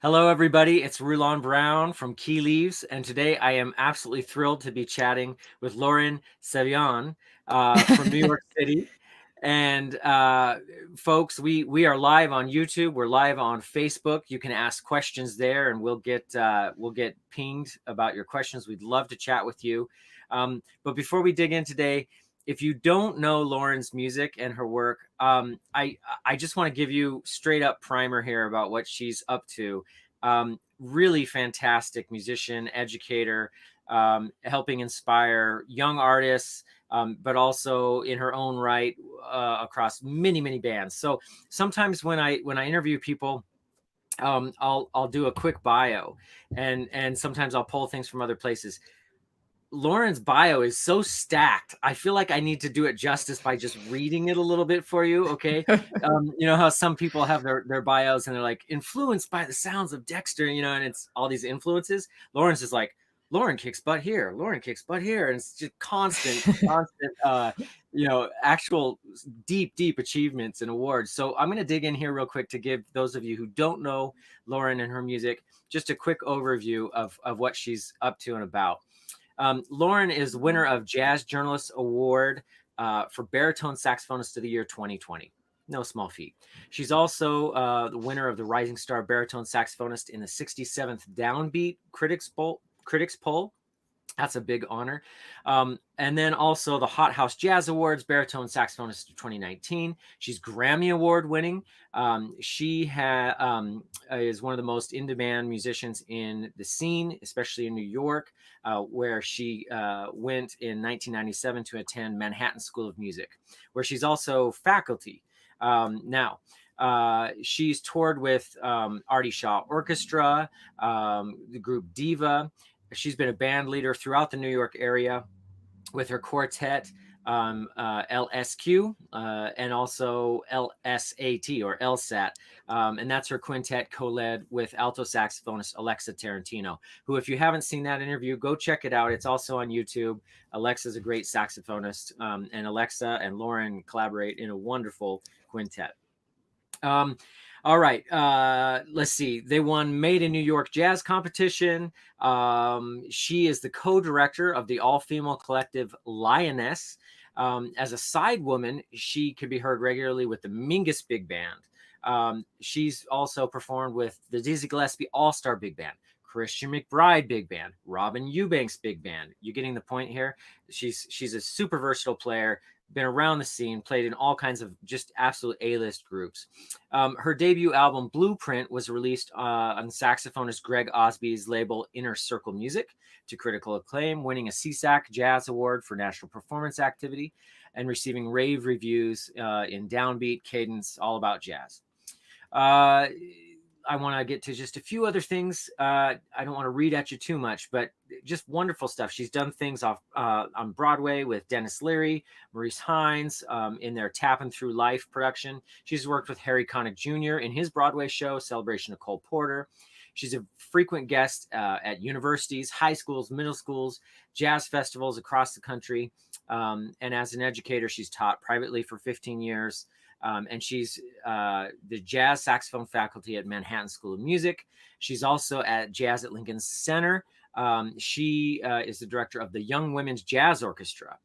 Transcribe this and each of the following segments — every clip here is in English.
Hello, everybody. It's Rulon Brown from Key Leaves, and today I am absolutely thrilled to be chatting with Lauren Sevian from New York City. And folks, we are live on YouTube. We're live on Facebook. You can ask questions there, and we'll get pinged about your questions. We'd love to chat with you. But before we dig in today, if you don't know Lauren's music and her work, I just want to give you straight up primer here about what she's up to. Really fantastic musician, educator, helping inspire young artists, but also in her own right across many bands. So sometimes when I interview people, I'll do a quick bio, and sometimes I'll pull things from other places. Lauren's bio is so stacked. I feel like I need to do it justice by just reading it a little bit for you. Okay. You know how some people have their bios and they're like influenced by the sounds of Dexter, and it's all these influences. Lauren's just like, Lauren kicks butt here. Lauren kicks butt here. And it's just constant, actual deep achievements and awards. So I'm going to dig in here real quick to give those of you who don't know Lauren and her music, just a quick overview of what she's up to and about. Lauren is winner of Jazz Journalist Award for Baritone Saxophonist of the Year 2020. No small feat. She's also the winner of the Rising Star Baritone Saxophonist in the 67th Downbeat Critics Poll. That's a big honor. And then also the Hot House Jazz Awards, Baritone Saxophonist of 2019. She's Grammy Award winning. She is one of the most in-demand musicians in the scene, especially in New York, where she went in 1997 to attend Manhattan School of Music, where she's also faculty now. She's toured with Artie Shaw Orchestra, the group Diva. She's been a band leader throughout the New York area with her quartet, LSQ, and also LSAT or LSAT. And that's her quintet co-led with alto saxophonist Alexa Tarantino, who, if you haven't seen that interview, go check it out. It's also on YouTube. Alexa's a great saxophonist, and Alexa and Lauren collaborate in a wonderful quintet. All right. Let's see. They won Made in New York Jazz Competition. She is the co-director of the all-female collective Lioness. As a side woman, she can be heard regularly with the Mingus Big Band. She's also performed with the Dizzy Gillespie All-Star Big Band, Christian McBride Big Band, Robin Eubanks Big Band. You getting the point here? She's a super versatile player, been around the scene, played in all kinds of just absolute A-list groups. Her debut album, Blueprint, was released on saxophonist Greg Osby's label Inner Circle Music to critical acclaim, winning a CSAC Jazz Award for National Performance Activity and receiving rave reviews in Downbeat, Cadence, All About Jazz. I want to get to just a few other things. I don't want to read at you too much, but just wonderful stuff. She's done things on Broadway with Dennis Leary, Maurice Hines in their Tappin' Through Life production. She's worked with Harry Connick Jr. in his Broadway show, Celebration of Cole Porter. She's a frequent guest at universities, high schools, middle schools, jazz festivals across the country. And as an educator, she's taught privately for 15 years. And she's the jazz saxophone faculty at Manhattan School of Music. She's also at Jazz at Lincoln Center. She is the director of the Young Women's Jazz Orchestra.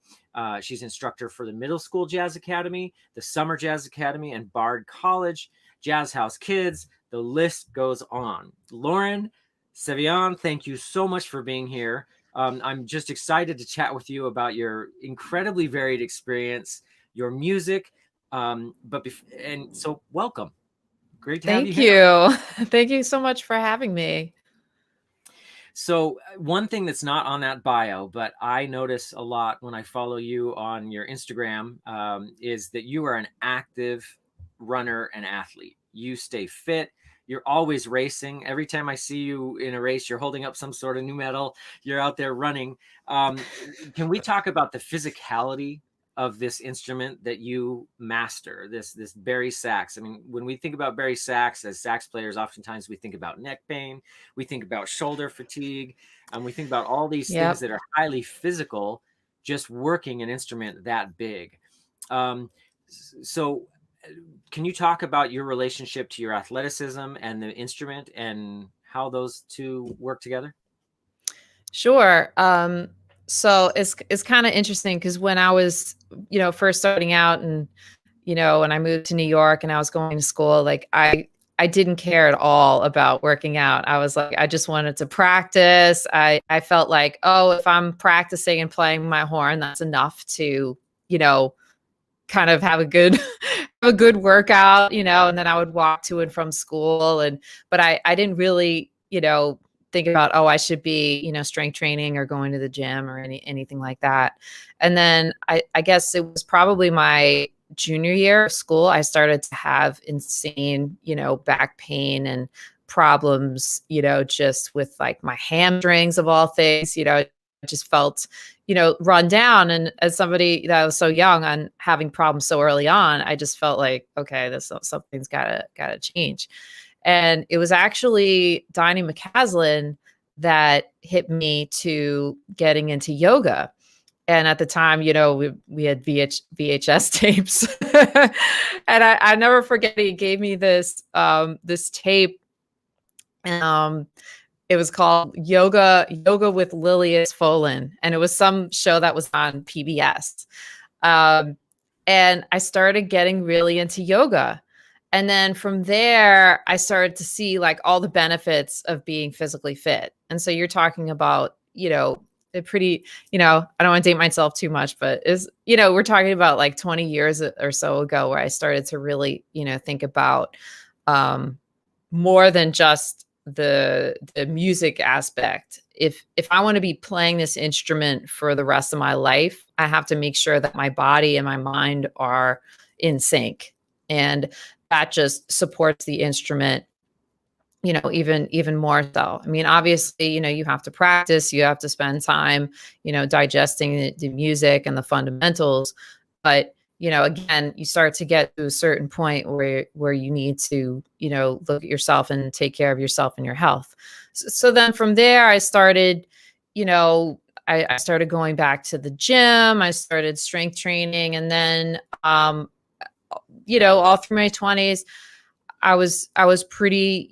She's instructor for the Middle School Jazz Academy, the Summer Jazz Academy, and Bard College, Jazz House Kids. The list goes on. Lauren Sevian, thank you so much for being here. I'm just excited to chat with you about your incredibly varied experience, your music. So welcome. Great to have you here. Thank you. Thank you so much for having me. So one thing that's not on that bio, but I notice a lot when I follow you on your Instagram, is that you are an active runner and athlete. You stay fit. You're always racing. Every time I see you in a race, you're holding up some sort of new medal. You're out there running. Can we talk about the physicality of this instrument that you master, this bari sax? I mean, when we think about bari sax as sax players, oftentimes we think about neck pain, we think about shoulder fatigue, and we think about all these things that are highly physical, just working an instrument that big. So can you talk about your relationship to your athleticism and the instrument and how those two work together? Sure. So it's kind of interesting because when I was, first starting out and, when I moved to New York and I was going to school, like I didn't care at all about working out. I was like, I just wanted to practice. I felt like, oh, if I'm practicing and playing my horn, that's enough to, you know, kind of have a good a good workout, and then I would walk to and from school. But I didn't really, think about, oh, I should be, strength training or going to the gym or anything like that. And then I guess it was probably my junior year of school, I started to have insane, back pain and problems, just with like my hamstrings of all things, I just felt, run down. And as somebody that was so young and having problems so early on, I just felt like, okay, this something's gotta change. And it was actually Donnie McCaslin that hit me to getting into yoga. And at the time, we had VHS tapes, and I never forget. He gave me this tape. Um, it was called Yoga with Lilius Folan, and it was some show that was on PBS. Um, and I started getting really into yoga. And then from there, I started to see like all the benefits of being physically fit. And so you're talking about, a pretty, I don't want to date myself too much, but we're talking about like 20 years or so ago where I started to really, think about more than just the music aspect. If I want to be playing this instrument for the rest of my life, I have to make sure that my body and my mind are in sync. And that just supports the instrument, even more so. I mean, obviously, you have to practice, you have to spend time, digesting the music and the fundamentals. But, again, you start to get to a certain point where you need to, look at yourself and take care of yourself and your health. So then from there, I started, I started going back to the gym. I started strength training. And then, all through my 20s, I was pretty,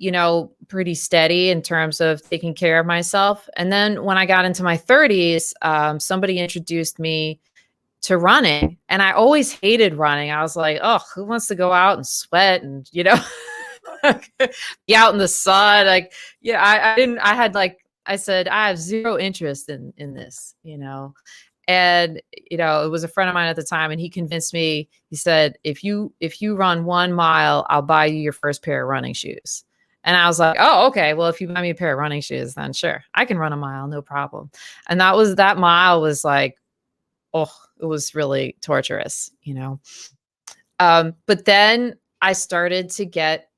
pretty steady in terms of taking care of myself. And then when I got into my 30s, somebody introduced me to running, and I always hated running. I was like, oh, who wants to go out and sweat and, be out in the sun? Like, yeah, I didn't, I had like, I said, I have zero interest in this, And, it was a friend of mine at the time, and he convinced me. He said, if you run 1 mile, I'll buy you your first pair of running shoes. And I was like, oh, okay. Well, if you buy me a pair of running shoes, then sure, I can run a mile, no problem. And that mile was like, oh, it was really torturous, But then I started to get,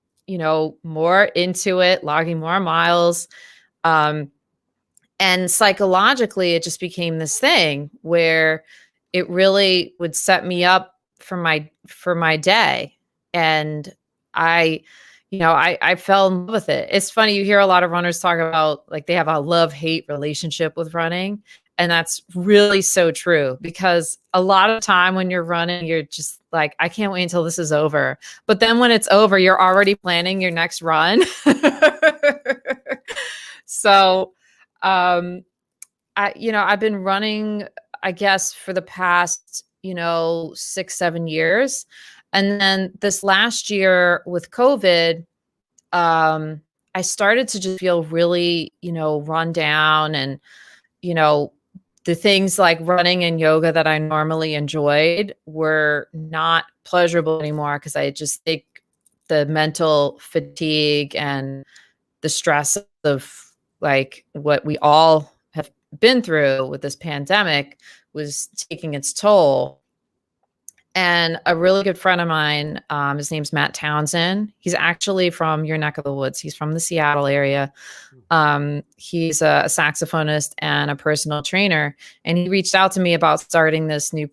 more into it, logging more miles. And psychologically, it just became this thing where it really would set me up for my day. And I fell in love with it. It's funny, you hear a lot of runners talk about like they have a love-hate relationship with running. And that's really so true, because a lot of time when you're running, you're just like, I can't wait until this is over. But then when it's over, you're already planning your next run. So, I've been running, I guess, for the past, 6, 7 years. And then this last year with COVID, I started to just feel really, run down. And, the things like running and yoga that I normally enjoyed were not pleasurable anymore, because I just think the mental fatigue and the stress of like what we all have been through with this pandemic was taking its toll. And a really good friend of mine, his name's Matt Townsend. He's actually from your neck of the woods. He's from the Seattle area. He's a saxophonist and a personal trainer. And he reached out to me about starting this new,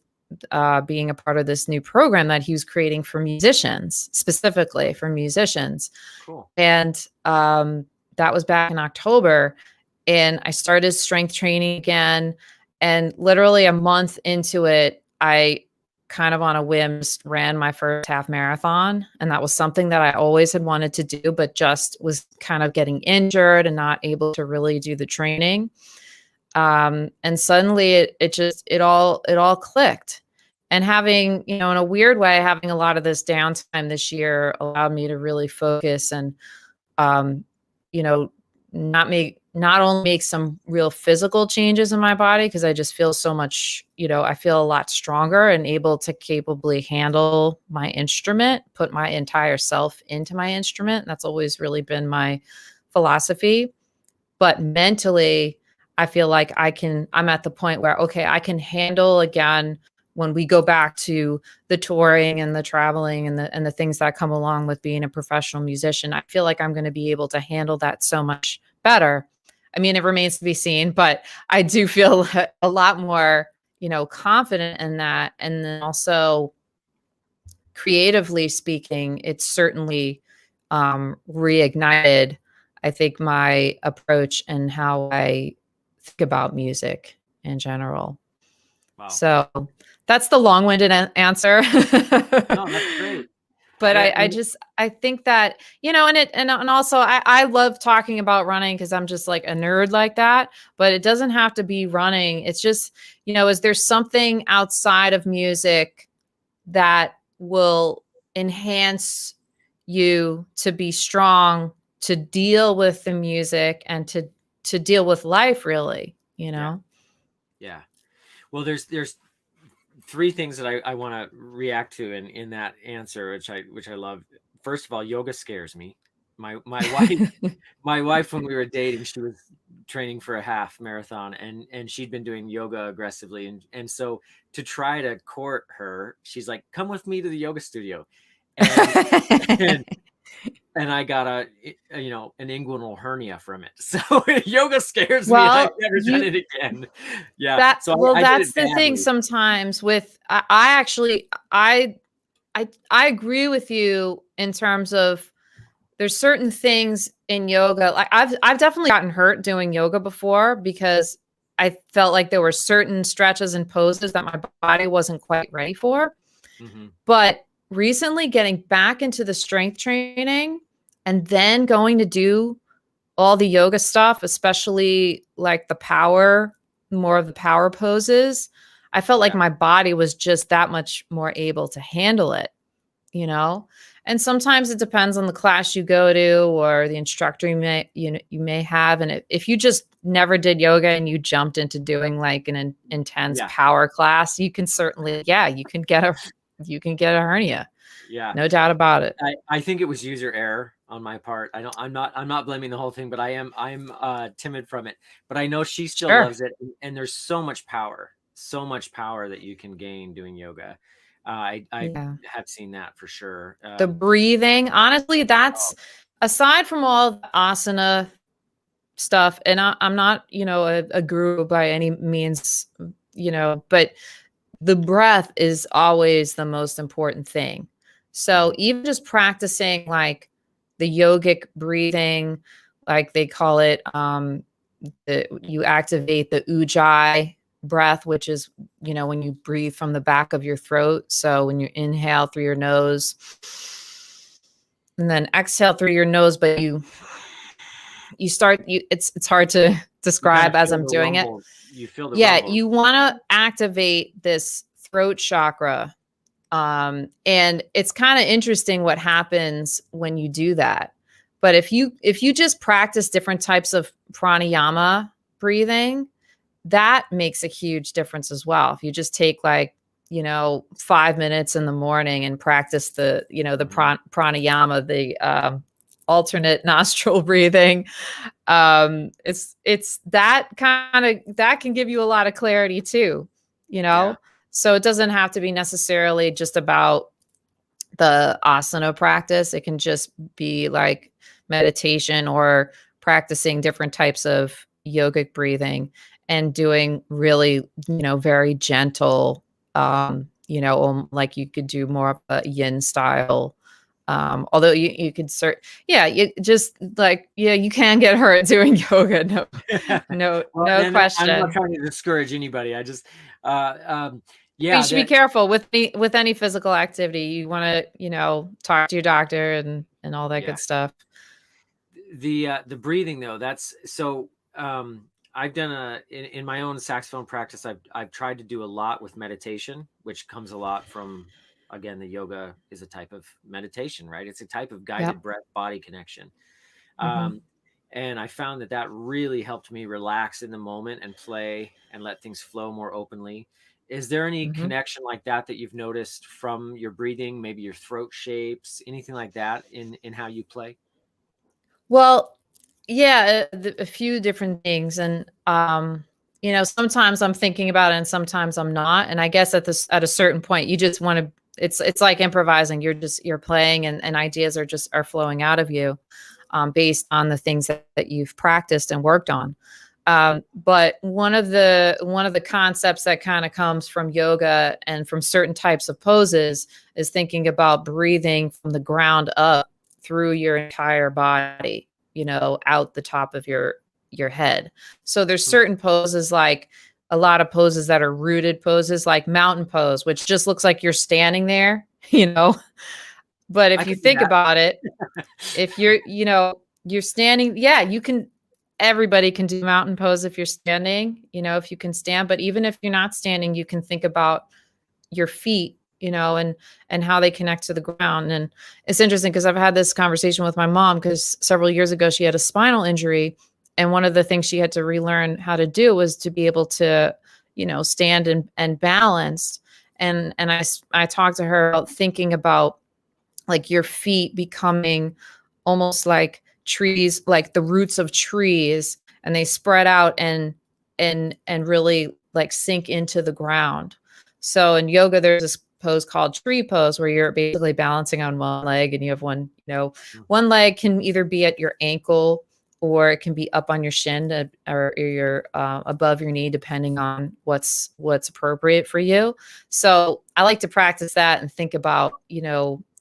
being a part of this new program that he was creating for musicians, specifically for musicians. Cool. And that was back in October. And I started strength training again. And literally a month into it, I kind of on a whim ran my first half marathon. And that was something that I always had wanted to do, but just was kind of getting injured and not able to really do the training. And suddenly it all clicked. And having, in a weird way, having a lot of this downtime this year allowed me to really focus and, you know, not only make some real physical changes in my body, because I just feel so much, I feel a lot stronger and able to capably handle my instrument, put my entire self into my instrument. That's always really been my philosophy. But mentally, I feel like I'm at the point where, okay, I can handle again when we go back to the touring and the traveling and the things that come along with being a professional musician. I feel like I'm going to be able to handle that so much better. I mean, it remains to be seen, but I do feel a lot more, confident in that. And then also creatively speaking, it's certainly reignited, I think, my approach and how I think about music in general. Wow. So that's the long-winded answer. No, that's great. But I think that, and also I love talking about running because I'm just like a nerd like that, but it doesn't have to be running. It's just, is there something outside of music that will enhance you to be strong, to deal with the music and to deal with life, really, Yeah. Well, there's three things that I want to react to in that answer, which I love. First of all, yoga scares me. My wife, when we were dating, she was training for a half marathon and she'd been doing yoga aggressively. And so to try to court her, she's like, come with me to the yoga studio. And I got an inguinal hernia from it. So yoga scares me. I've never done it again. Yeah. That's the thing sometimes with, I agree with you in terms of there's certain things in yoga. Like I've definitely gotten hurt doing yoga before because I felt like there were certain stretches and poses that my body wasn't quite ready for. Mm-hmm. But recently getting back into the strength training and then going to do all the yoga stuff, especially like more of the power poses, I felt like my body was just that much more able to handle it, And sometimes it depends on the class you go to or the instructor you may have. And if you just never did yoga and you jumped into doing like an intense power class, you can certainly, you can get a hernia. Yeah, no doubt about it. I think it was user error on my part. I'm not blaming the whole thing, but I'm timid from it. But I know she still loves it, and there's so much power that you can gain doing yoga. I have seen that for sure. The breathing, honestly, that's aside from all the asana stuff, and I'm not, a guru by any means, but the breath is always the most important thing. So even just practicing like the yogic breathing, like they call it, you activate the ujjayi breath, which is, when you breathe from the back of your throat. So when you inhale through your nose and then exhale through your nose, but it's hard to describe as I'm doing it. You feel the rumble. You want to activate this throat chakra. And it's kind of interesting what happens when you do that. But if you just practice different types of pranayama breathing, that makes a huge difference as well. If you just take 5 minutes in the morning and practice the pranayama, the alternate nostril breathing, it's that can give you a lot of clarity too, So it doesn't have to be necessarily just about the asana practice. It can just be like meditation or practicing different types of yogic breathing and doing really, very gentle, like you could do more of a yin style. Although you could you can get hurt doing yoga. No no question. I'm not trying to discourage anybody. I just, But you Yeah, should be careful with any physical activity. You want to, talk to your doctor and all that yeah. good stuff. The breathing though, that's so. I've done in my own saxophone practice. I've tried to do a lot with meditation, which comes a lot from, again, the yoga is a type of meditation, right? It's a type of Yep. guided breath body connection. Hmm. Um, and I found that really helped me relax in the moment and play and let things flow more openly. Is there any Hmm. connection like that that you've noticed from your breathing, maybe your throat shapes, anything like that in how you play? Well, yeah, a few different things, and sometimes I'm thinking about it, and sometimes I'm not. And I guess at a certain point, you just want to. It's like improvising. You're playing, and ideas are flowing out of you, based on the things that you've practiced and worked on. But one of the concepts that kind of comes from yoga and from certain types of poses is thinking about breathing from the ground up through your entire body, out the top of your head. So there's Hmm. certain poses, like a lot of poses that are rooted poses, like mountain pose, which just looks like you're standing there, But I if you could do think that. about it, if you're standing, yeah, you can everybody can do mountain pose if you're standing, if you can stand, but even if you're not standing, you can think about your feet, and how they connect to the ground. And it's interesting because I've had this conversation with my mom, because several years ago she had a spinal injury, and one of the things she had to relearn how to do was to be able to, stand and balance. And I talked to her about thinking about like your feet becoming almost like trees, like the roots of trees, and they spread out and really like sink into the ground. So in yoga, there's this pose called tree pose where you're basically balancing on one leg, and you have one leg can either be at your ankle, or it can be up on your shin, or your above your knee, depending on what's appropriate for you. So I like to practice that and think about,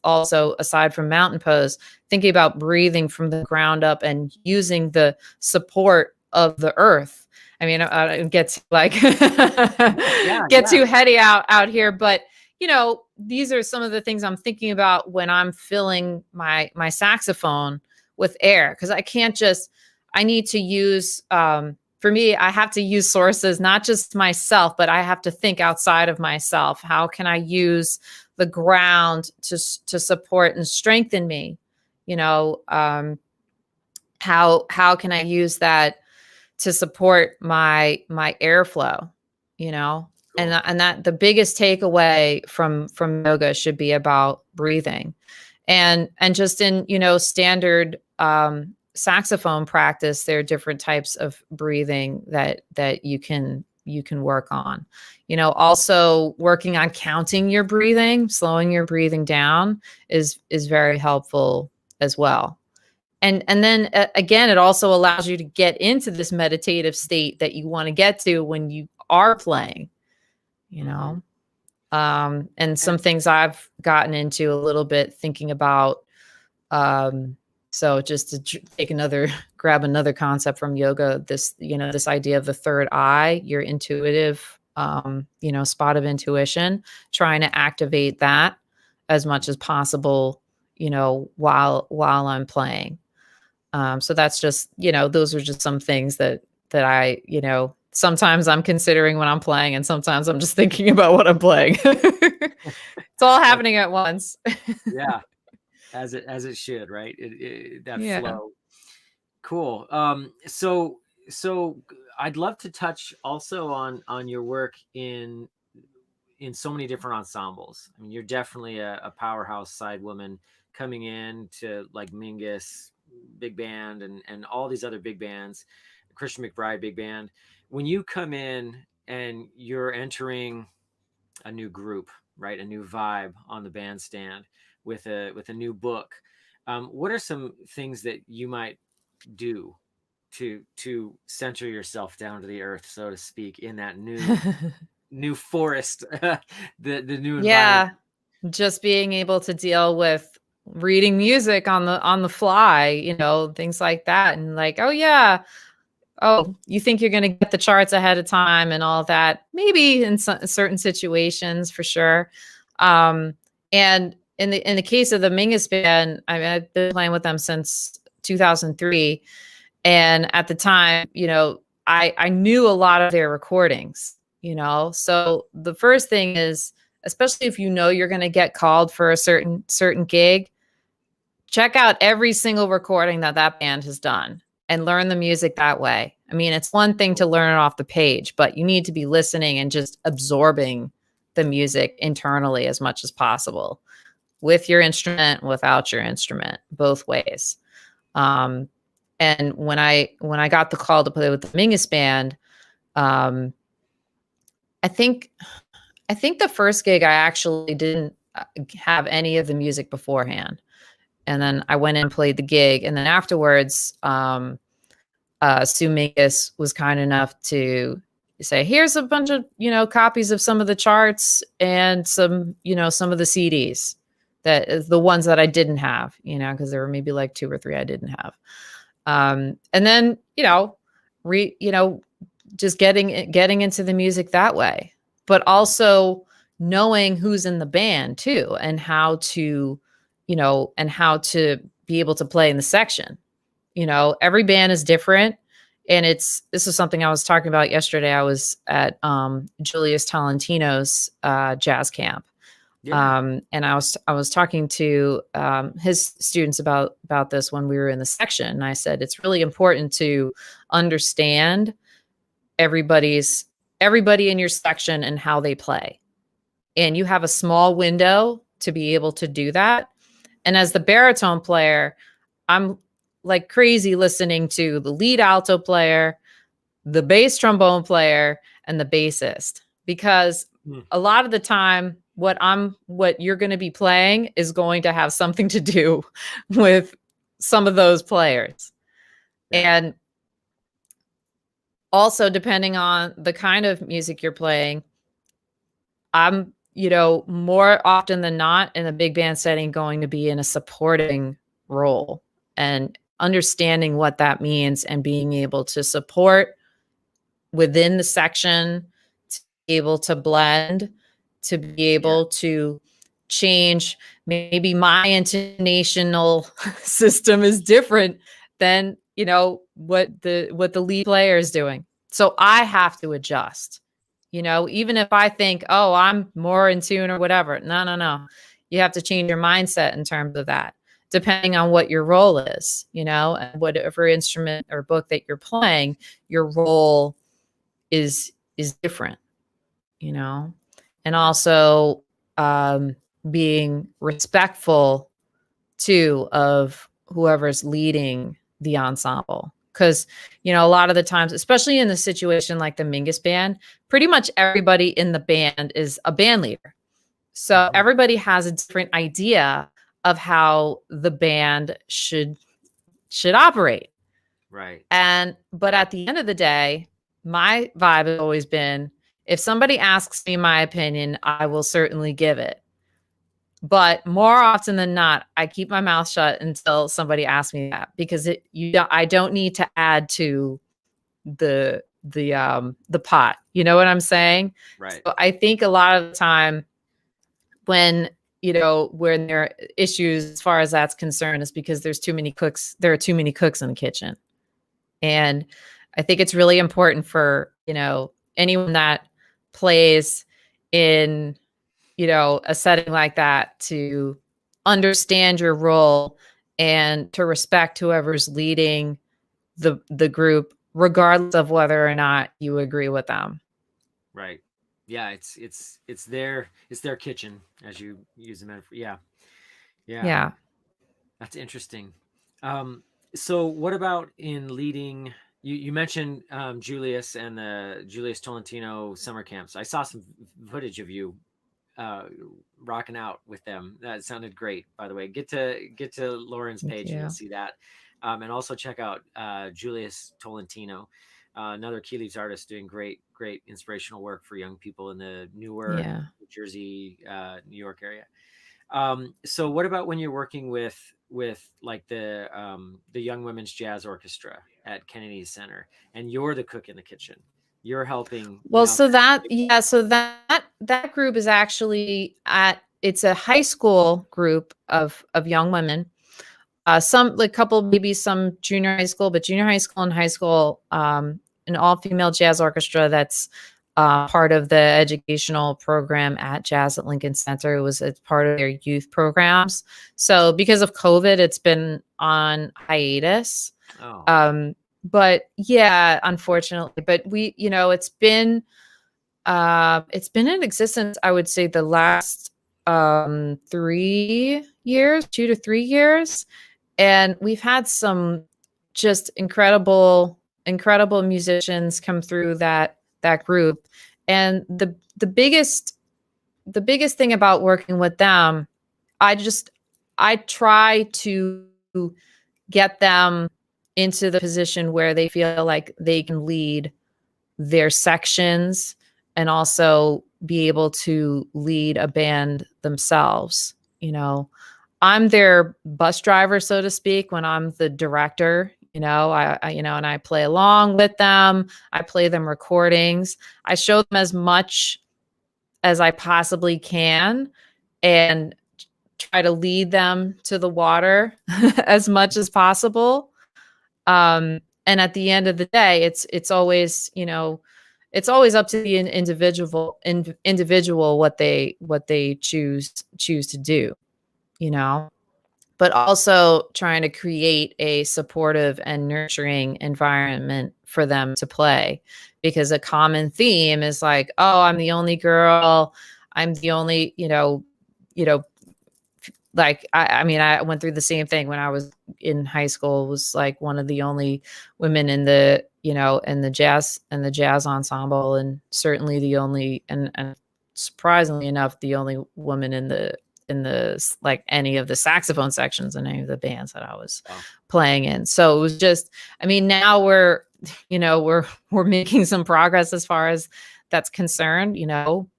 also, aside from mountain pose, thinking about breathing from the ground up and using the support of the earth. I mean, I get to like Yeah, get yeah. too heady out here, but these are some of the things I'm thinking about when I'm filling my saxophone with air, because I need to use, for me, I have to use sources, not just myself, but I have to think outside of myself. How can I use the ground to support and strengthen me? How can I use that to support my airflow? You know, and Cool. that the biggest takeaway from yoga should be about breathing, and just in standard saxophone practice, there are different types of breathing that you can work on. Also working on counting your breathing, slowing your breathing down is very helpful as well. And then again, it also allows you to get into this meditative state that you want to get to when you are playing, you Hmm. know. And And some things I've gotten into a little bit thinking about. Um, so just to take another, grab another concept from yoga, this idea of the third eye, your intuitive, spot of intuition, trying to activate that as much as possible, while I'm playing. So that's just, those are just some things that I, sometimes I'm considering when I'm playing, and sometimes I'm just thinking about what I'm playing. It's all that, happening at once. yeah, as it should, right? That Yeah. flow. Cool. So I'd love to touch also on your work in so many different ensembles. I mean, you're definitely a powerhouse side woman coming in to like Mingus big band and all these other big bands, Christian McBride big band. When you come in and you're entering a new group, right, a new vibe on the bandstand with a new book, what are some things that you might do to center yourself down to the earth, so to speak, in that new forest, the new environment? Yeah, just being able to deal with reading music on the fly, things like that, and like, oh yeah, oh, you think you're going to get the charts ahead of time and all that? Maybe in certain situations, for sure. And in the case of the Mingus band, I mean, I've been playing with them since 2003, and at the time, I knew a lot of their recordings. So the first thing is, especially if you're going to get called for a certain gig, check out every single recording that band has done and learn the music that way. I mean, it's one thing to learn it off the page, but you need to be listening and just absorbing the music internally as much as possible, with your instrument, without your instrument, both ways. And when I got the call to play with the Mingus band, I think the first gig I actually didn't have any of the music beforehand. And then I went and played the gig. And then afterwards, Sue Mingus was kind enough to say, here's a bunch of, copies of some of the charts and some of the CDs, that is the ones that I didn't have, because there were maybe like 2 or 3 I didn't have. And then, just getting into the music that way, but also knowing who's in the band too, and how to be able to play in the section. Every band is different. And this is something I was talking about yesterday. I was at Julius Tolentino's jazz camp. Yeah. And I was talking to his students about this when we were in the section. And I said, it's really important to understand everybody in your section and how they play. And you have a small window to be able to do that. And as the baritone player, I'm like crazy listening to the lead alto player, the bass trombone player, and the bassist, because a lot of the time what you're going to be playing is going to have something to do with some of those players. Yeah. And also, depending on the kind of music you're playing, I'm, more often than not in a big band setting going to be in a supporting role, and understanding what that means and being able to support within the section, to be able to blend, to be able to change. Maybe my intonational system is different than, what the lead player is doing. So I have to adjust, even if I think, oh, I'm more in tune or whatever. No. You have to change your mindset in terms of that, depending on what your role is, and whatever instrument or book that you're playing, your role is different, and also being respectful too of whoever's leading the ensemble. Because, a lot of the times, especially in the situation like the Mingus band, pretty much everybody in the band is a band leader. So everybody has a different idea of how the band should operate. Right. But at the end of the day, my vibe has always been, if somebody asks me my opinion, I will certainly give it. But more often than not, I keep my mouth shut until somebody asks me that, because I don't need to add to the pot. You know what I'm saying? Right. So I think a lot of the time when there are issues as far as that's concerned, is because there's too many cooks. There are too many cooks in the kitchen. And I think it's really important for, anyone that plays in, a setting like that, to understand your role and to respect whoever's leading the group, regardless of whether or not you agree with them. Right. Yeah. It's their kitchen, as you use the metaphor. Yeah. Yeah. That's interesting. So what about in leading? You mentioned Julius and the Julius Tolentino summer camps. I saw some footage of you rocking out with them. That sounded great, by the way. Get to Lauren's page and you'll see that. And also check out Julius Tolentino, another Key Leaves artist doing great inspirational work for young people in the newer New Jersey, New York area. So what about when you're working with like the Young Women's Jazz Orchestra at Kennedy Center, and you're the cook in the kitchen? You're helping, Well, so that yeah, so that group is actually it's a high school group of young women. Some like couple maybe some junior high school, but junior high school and high school, an all female jazz orchestra that's part of the educational program at Jazz at Lincoln Center. It's part of their youth programs. So because of COVID, it's been on hiatus. Oh, But yeah, unfortunately, but it's been in existence, I would say, the last 3 years, 2 to 3 years. And we've had some just incredible musicians come through that group. And the biggest thing about working with them, I try to get them into the position where they feel like they can lead their sections and also be able to lead a band themselves. I'm their bus driver, so to speak, when I'm the director. And I play along with them. I play them recordings. I show them as much as I possibly can and try to lead them to the water as much as possible. And at the end of the day, it's always up to the individual what they choose to do, you know, but also trying to create a supportive and nurturing environment for them to play, because a common theme is like, oh, I'm the only girl, I'm the only, like I mean, I went through the same thing when I was in high school. Was like one of the only women in the jazz ensemble, and certainly the only, and surprisingly enough, the only woman in the like any of the saxophone sections in any of the bands that I was playing in. So it was just, I mean, now we're making some progress as far as that's concerned, in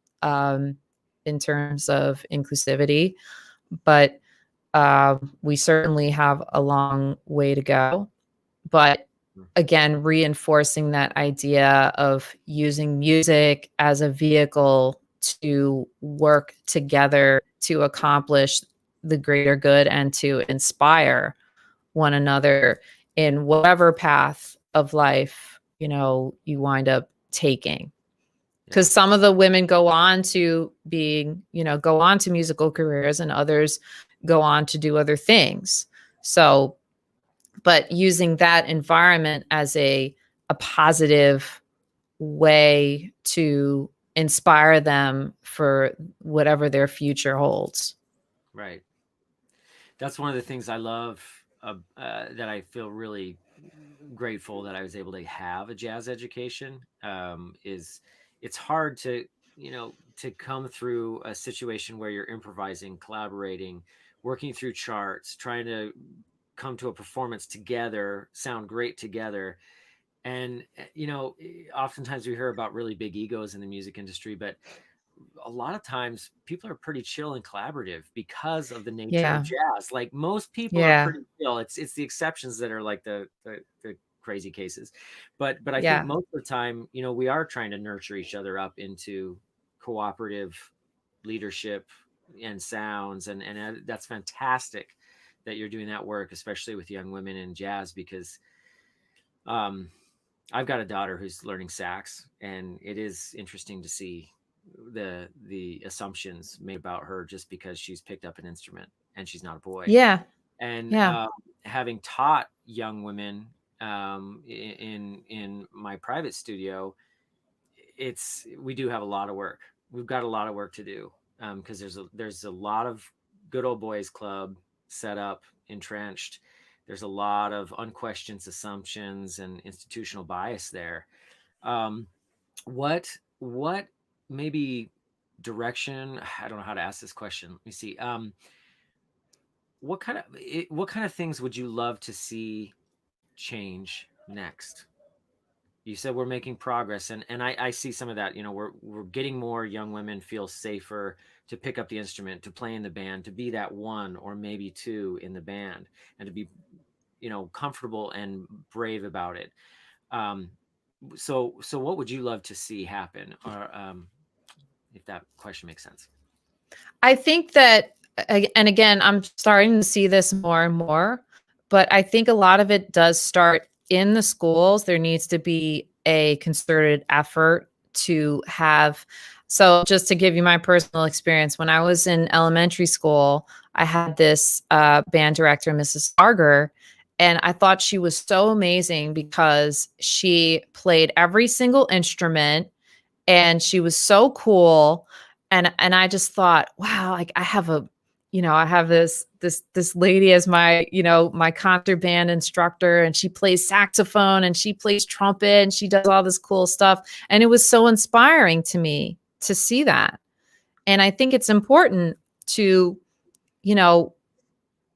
terms of inclusivity. But we certainly have a long way to go. But again, reinforcing that idea of using music as a vehicle to work together to accomplish the greater good and to inspire one another in whatever path of life, you wind up taking. Because some of the women go on to musical careers, and others go on to do other things. So, but using that environment as a positive way to inspire them for whatever their future holds. right. That's one of the things I love, that I feel really grateful that I was able to have a jazz education. Is it's hard to to come through a situation where you're improvising, collaborating, working through charts, trying to come to a performance together, sound great together. And oftentimes we hear about really big egos in the music industry, but a lot of times people are pretty chill and collaborative because of the nature of Yeah. jazz. Like most people are Yeah. pretty chill. It's the exceptions that are like the crazy cases. But I think Yeah. most of the time, we are trying to nurture each other up into cooperative leadership and sounds, and that's fantastic that you're doing that work, especially with young women in jazz, because um I've got a daughter who's learning sax, and it is interesting to see the assumptions made about her just because she's picked up an instrument and she's not a boy. Yeah. And Yeah. having taught young women in my private studio, we do have a lot of work. We've got a lot of work to do, because there's a lot of good old boys club set up, entrenched. There's a lot of unquestioned assumptions and institutional bias there. Um, what maybe direction? I don't know how to ask this question. Let me see. What kind of things would you love to see change next? You said we're making progress, and I see some of that. We're getting more young women feel safer, to pick up the instrument, to play in the band, to be that one or maybe two in the band, and to be, comfortable and brave about it. Um, so what would you love to see happen, or if that question makes sense? I think that, and again, I'm starting to see this more and more, but I think a lot of it does start in the schools. There needs to be a concerted effort to have. So, just to give you my personal experience, when I was in elementary school, I had this band director, Mrs. Sarger, and I thought she was so amazing because she played every single instrument and she was so cool. And I just thought, wow, like I have a, I have this lady as my, my concert band instructor, and she plays saxophone and she plays trumpet and she does all this cool stuff. And it was so inspiring to me to see that. And I think it's important to, you know,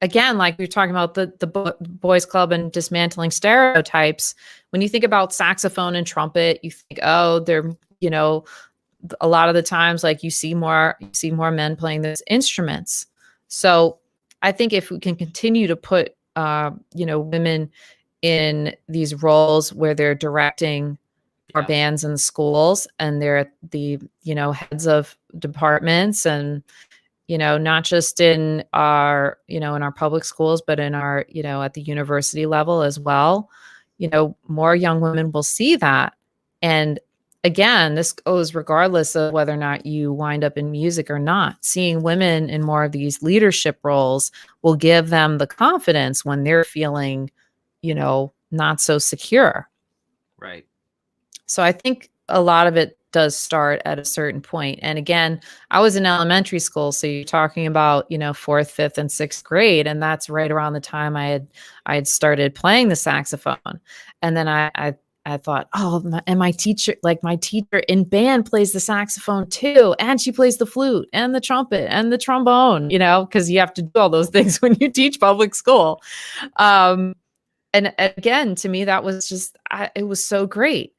again, like we were talking about the boys club and dismantling stereotypes. When you think about saxophone and trumpet, you think, oh, they're, a lot of the times, like you see more men playing those instruments. So I think if we can continue to put, women in these roles where they're directing our Yeah. bands in the schools, and they're the, heads of departments, and, not just in our, in our public schools, but in our, at the university level as well, more young women will see that. And again, this goes regardless of whether or not you wind up in music or not. Seeing women in more of these leadership roles will give them the confidence when they're feeling, not so secure. Right. So I think a lot of it does start at a certain point. And again, I was in elementary school, so you're talking about, fourth, fifth, and sixth grade, and that's right around the time I had started playing the saxophone. And then I thought, oh, my teacher in band plays the saxophone too, and she plays the flute and the trumpet and the trombone, because you have to do all those things when you teach public school. And again, to me, that was just, it was so great.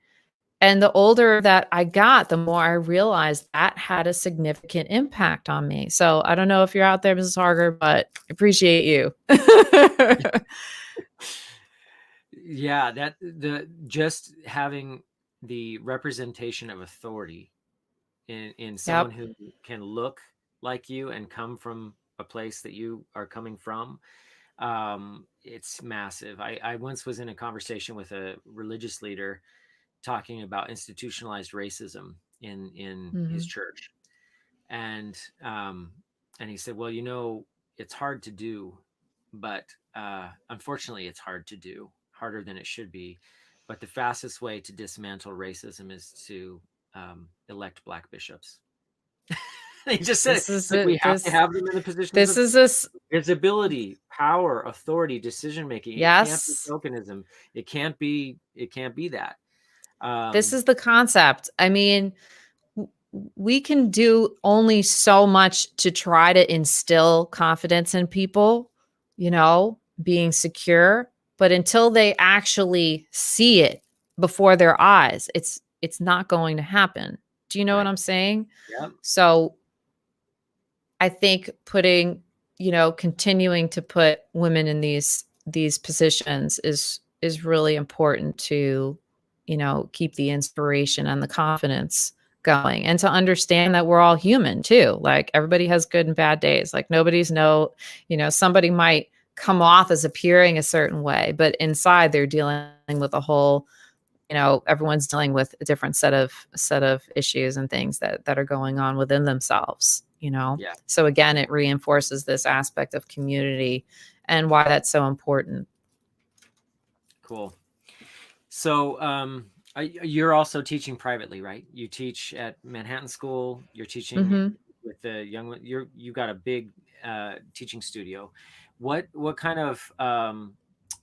And the older that I got, the more I realized that had a significant impact on me. So I don't know if you're out there, Mrs. Harger, but I appreciate you. Yeah, that just having the representation of authority in someone Yep. who can look like you and come from a place that you are coming from, it's massive. I once was in a conversation with a religious leader talking about institutionalized racism in his Mm-hmm. church, and he said, well, it's hard to do, but unfortunately it's hard to do, harder than it should be, but the fastest way to dismantle racism is to elect black bishops. He just said it. This is Like, we it. have to have them in the positions This of is this. visibility, power, authority, decision making. It can't be Yes. tokenism. It can't be that. This Um, is the concept. I mean, we can do only so much to try to instill confidence in people, being secure, but until they actually see it before their eyes, it's not going to happen. Do you know what right. I'm saying? Yeah. So I think continuing to put women in these positions is really important to, keep the inspiration and the confidence going, and to understand that we're all human too. Like everybody has good and bad days. Like somebody might come off as appearing a certain way, but inside they're dealing with a whole, everyone's dealing with a different set of issues and things that are going on within themselves, Yeah. So again, it reinforces this aspect of community and why that's so important. Cool. So you're also teaching privately, right? You teach at Manhattan School. You're teaching Mm-hmm. with the young. You got a big teaching studio. What kind of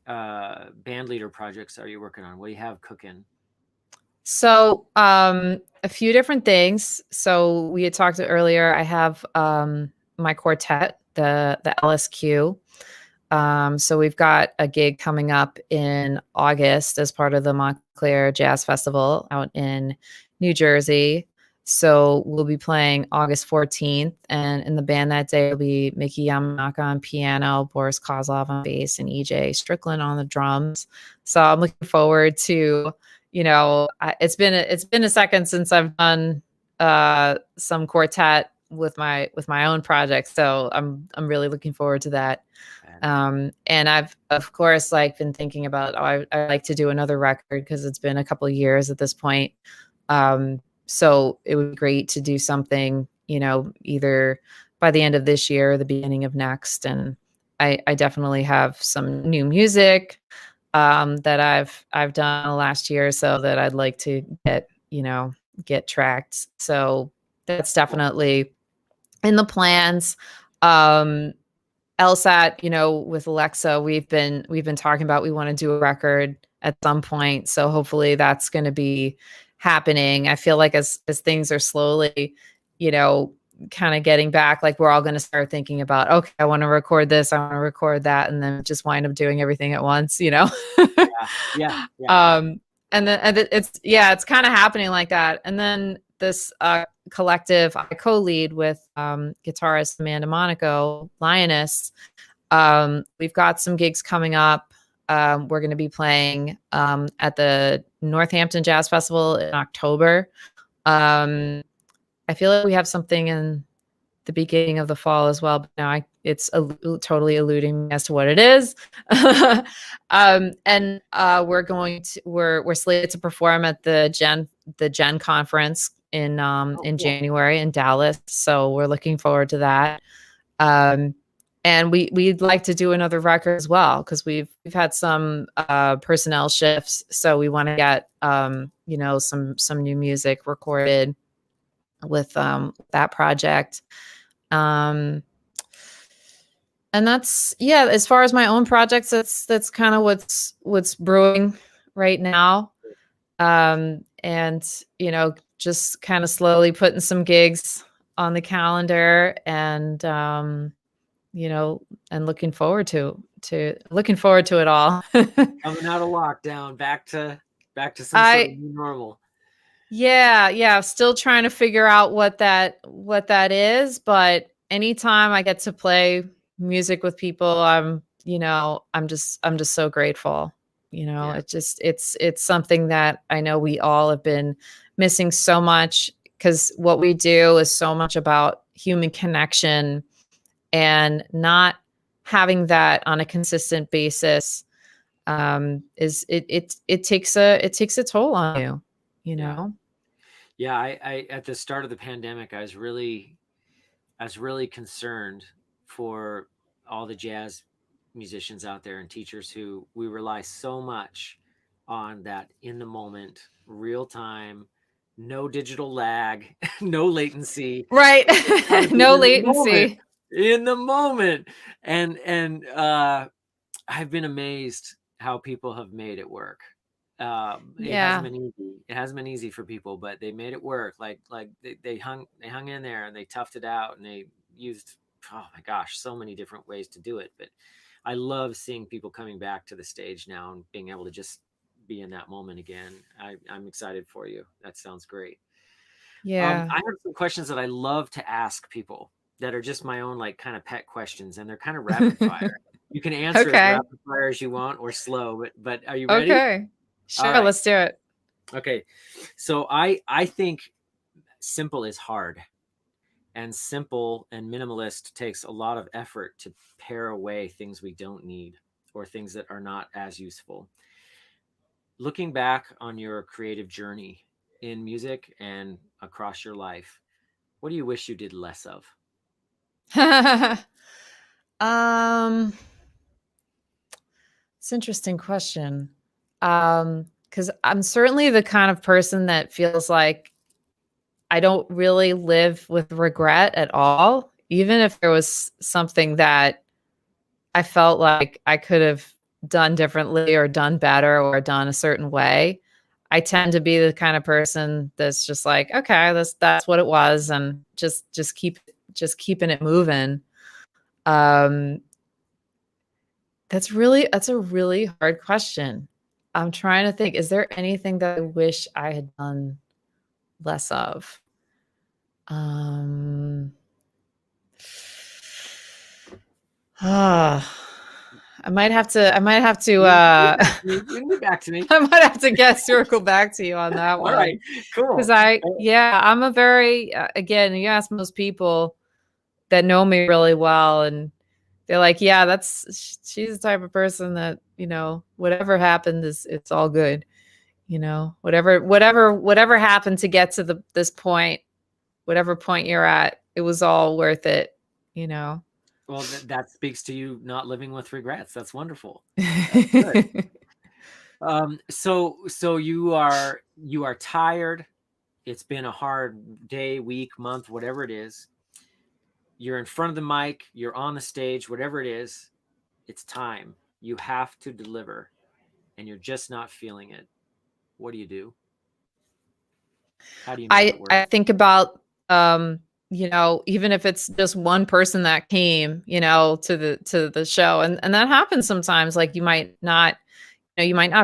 band leader projects are you working on? What do you have cooking? So a few different things. So we had talked earlier, I have my quartet, the LSQ. So we've got a gig coming up in August as part of the Montclair Jazz Festival out in New Jersey. So we'll be playing August 14th, and in the band that day will be Mickey Yamanaka on piano, Boris Kozlov on bass, and EJ Strickland on the drums. So I'm looking forward to, it's been a second since I've done some quartet with my own project. So I'm really looking forward to that. And I've of course been thinking about, I like to do another record because it's been a couple of years at this point. So it would be great to do something, either by the end of this year or the beginning of next. And I definitely have some new music that I've done the last year or so that I'd like to get tracked. So that's definitely in the plans. LSAT, with Alexa, we've been talking about, we want to do a record at some point. So hopefully that's going to be happening. I feel like as things are slowly, kind of getting back, like we're all going to start thinking about, okay, I want to record this, I want to record that, and then just wind up doing everything at once, Yeah. And then it's kind of happening like that. And then this collective I co-lead with guitarist Amanda Monaco, Lioness. We've got some gigs coming up. We're going to be playing at the Northampton Jazz Festival in October. I feel like we have something in the beginning of the fall as well, but now it's totally eluding me as to what it is. And we're slated to perform at the Gen conference in January in Dallas. So we're looking forward to that. And we'd like to do another record as well, because we've had some personnel shifts. So we want to get some new music recorded with that project. And that's, as far as my own projects, that's kind of what's brewing right now. And just kind of slowly putting some gigs on the calendar, and and looking forward to it all. Coming out of lockdown, back to some sort of new normal. Yeah. Still trying to figure out what that is, but anytime I get to play music with people, I'm just so grateful. It's something that I know we all have been missing so much, because what we do is so much about human connection, and not having that on a consistent basis it takes a toll on you. Yeah, I at the start of the pandemic, I was really concerned for all the jazz musicians out there and teachers who we rely so much on that in the moment, real time, no digital lag, no latency. Right. No latency. In the moment. And I've been amazed how people have made it work. It hasn't been easy for people, but they made it work. Like they hung in there, and they toughed it out, and they used, oh my gosh, so many different ways to do it. But I love seeing people coming back to the stage now and being able to just be in that moment again. I'm excited for you. That sounds great. Yeah. I have some questions that I love to ask people that are just my own kind of pet questions, and they're kind of rapid fire. You can answer as rapid fire as you want, or slow, but are you ready? Okay. Sure, right. Let's do it. Okay. So I think simple is hard, and simple and minimalist takes a lot of effort to pare away things we don't need, or things that are not as useful. Looking back on your creative journey in music and across your life, what do you wish you did less of? It's an interesting question. Because I'm certainly the kind of person that feels like I don't really live with regret at all. Even if there was something that I felt like I could have done differently, or done better, or done a certain way, I tend to be the kind of person that's just like, okay, that's what it was, and just keeping it moving. That's a really hard question. I'm trying to think, is there anything that I wish I had done less of? Um, ah, I might have to, You can get back to me. You can get back to me. I might have to circle back to you on that All one. right, cool. Cause yeah, I'm a very, again, you ask most people that know me really well and they're like, yeah, she's the type of person that, whatever happened it's all good. Whatever happened to get to this point, whatever point you're at, it was all worth it, you know. Well, that speaks to you not living with regrets. That's wonderful. That's good. So you are tired. It's been a hard day, week, month, whatever it is. You're in front of the mic, you're on the stage, whatever it is. It's time. You have to deliver, and you're just not feeling it. What do you do? How do you make it work? I think about, even if it's just one person that came, to the show, and that happens sometimes. Like you might not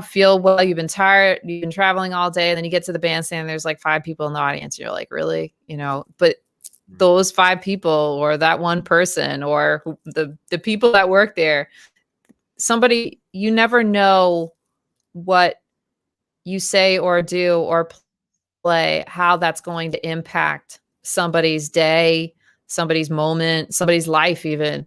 feel well. You've been tired. You've been traveling all day, and then you get to the bandstand. And there's like 5 people in the audience. And you're like, really, But those 5 people, or that one person, or the people that work there, somebody, you never know what you say or do or play, how that's going to impact somebody's day, somebody's moment, somebody's life even,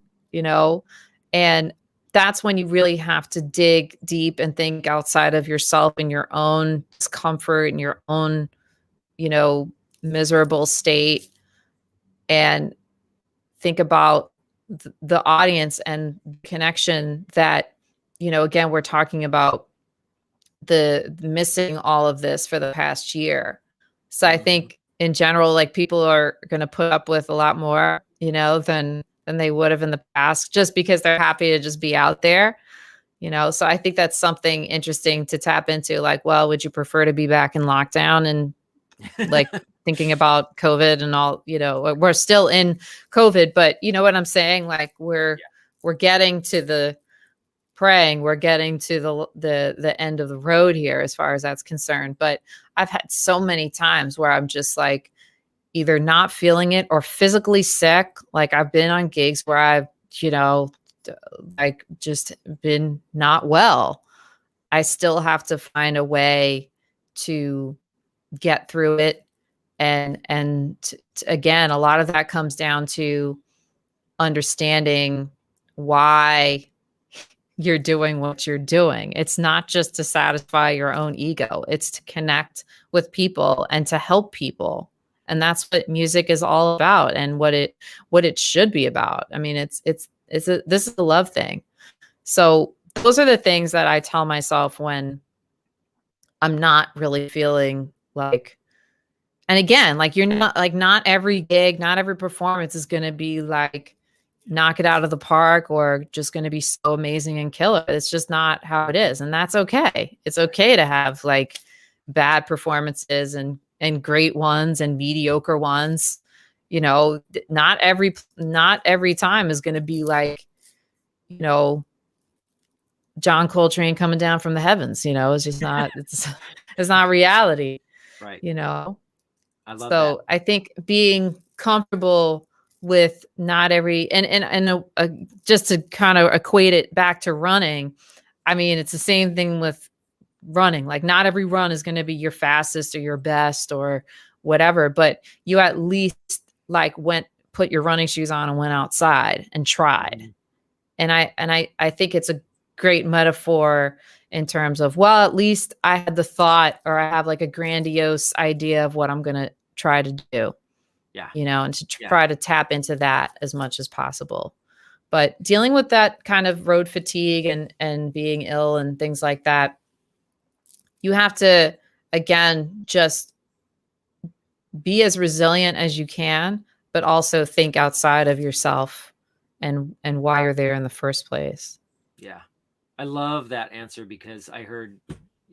and that's when you really have to dig deep and think outside of yourself and your own discomfort and your own, miserable state, and think about the audience and connection that, again, we're talking about the missing all of this for the past year. So I think in general, like, people are going to put up with a lot more, than they would have in the past, just because they're happy to just be out there, So I think that's something interesting to tap into. Like, well, would you prefer to be back in lockdown and like thinking about COVID and all, we're still in COVID, but you know what I'm saying? Like we're getting to we're getting to the end of the road here as far as that's concerned. But I've had so many times where I'm just like either not feeling it or physically sick. Like I've been on gigs where I've, like just been not well. I still have to find a way to get through it. And again, a lot of that comes down to understanding why you're doing what you're doing. It's not just to satisfy your own ego. It's to connect with people and to help people. And that's what music is all about, and what it should be about. I mean, this is a love thing. So those are the things that I tell myself when I'm not really feeling like, and again, like you're not like, not every gig, not every performance is going to be like knock it out of the park or just going to be so amazing and killer. It's just not how it is. And that's okay. It's okay to have like bad performances and great ones and mediocre ones. Not every time is going to be like, John Coltrane coming down from the heavens, it's just not, it's not reality, Right. I love that. So I think being comfortable with not every, just to kind of equate it back to running. I mean, it's the same thing with running. Like not every run is going to be your fastest or your best or whatever, but you at least like put your running shoes on and went outside and tried. And I think it's a great metaphor in terms of, well, at least I had the thought, or I have like a grandiose idea of what I'm going to try to do. Yeah. And to try to tap into that as much as possible. But dealing with that kind of road fatigue and being ill and things like that, you have to, again, just be as resilient as you can, but also think outside of yourself and why you're there in the first place. Yeah. I love that answer, because I heard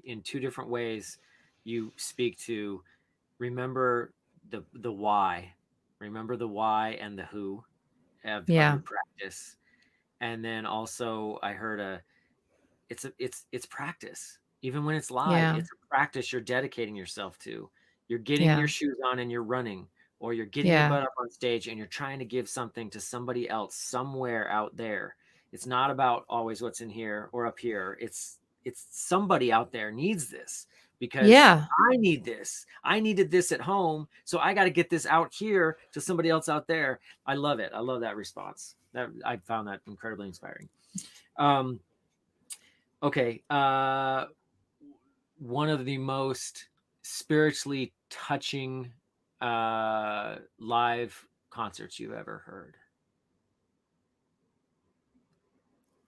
in 2 different ways you speak to remember the why. Remember the why and the who of your practice. And then also I heard it's practice. Even when it's live, it's a practice you're dedicating yourself to. You're getting your shoes on and you're running, or you're getting your Yeah. butt up on stage and you're trying to give something to somebody else somewhere out there. It's not about always what's in here or up here. It's somebody out there needs this, because Yeah. I need this. I needed this at home, so I got to get this out here to somebody else out there. I love it. I love that response. I found that incredibly inspiring. Okay. One of the most spiritually touching live concerts you've ever heard?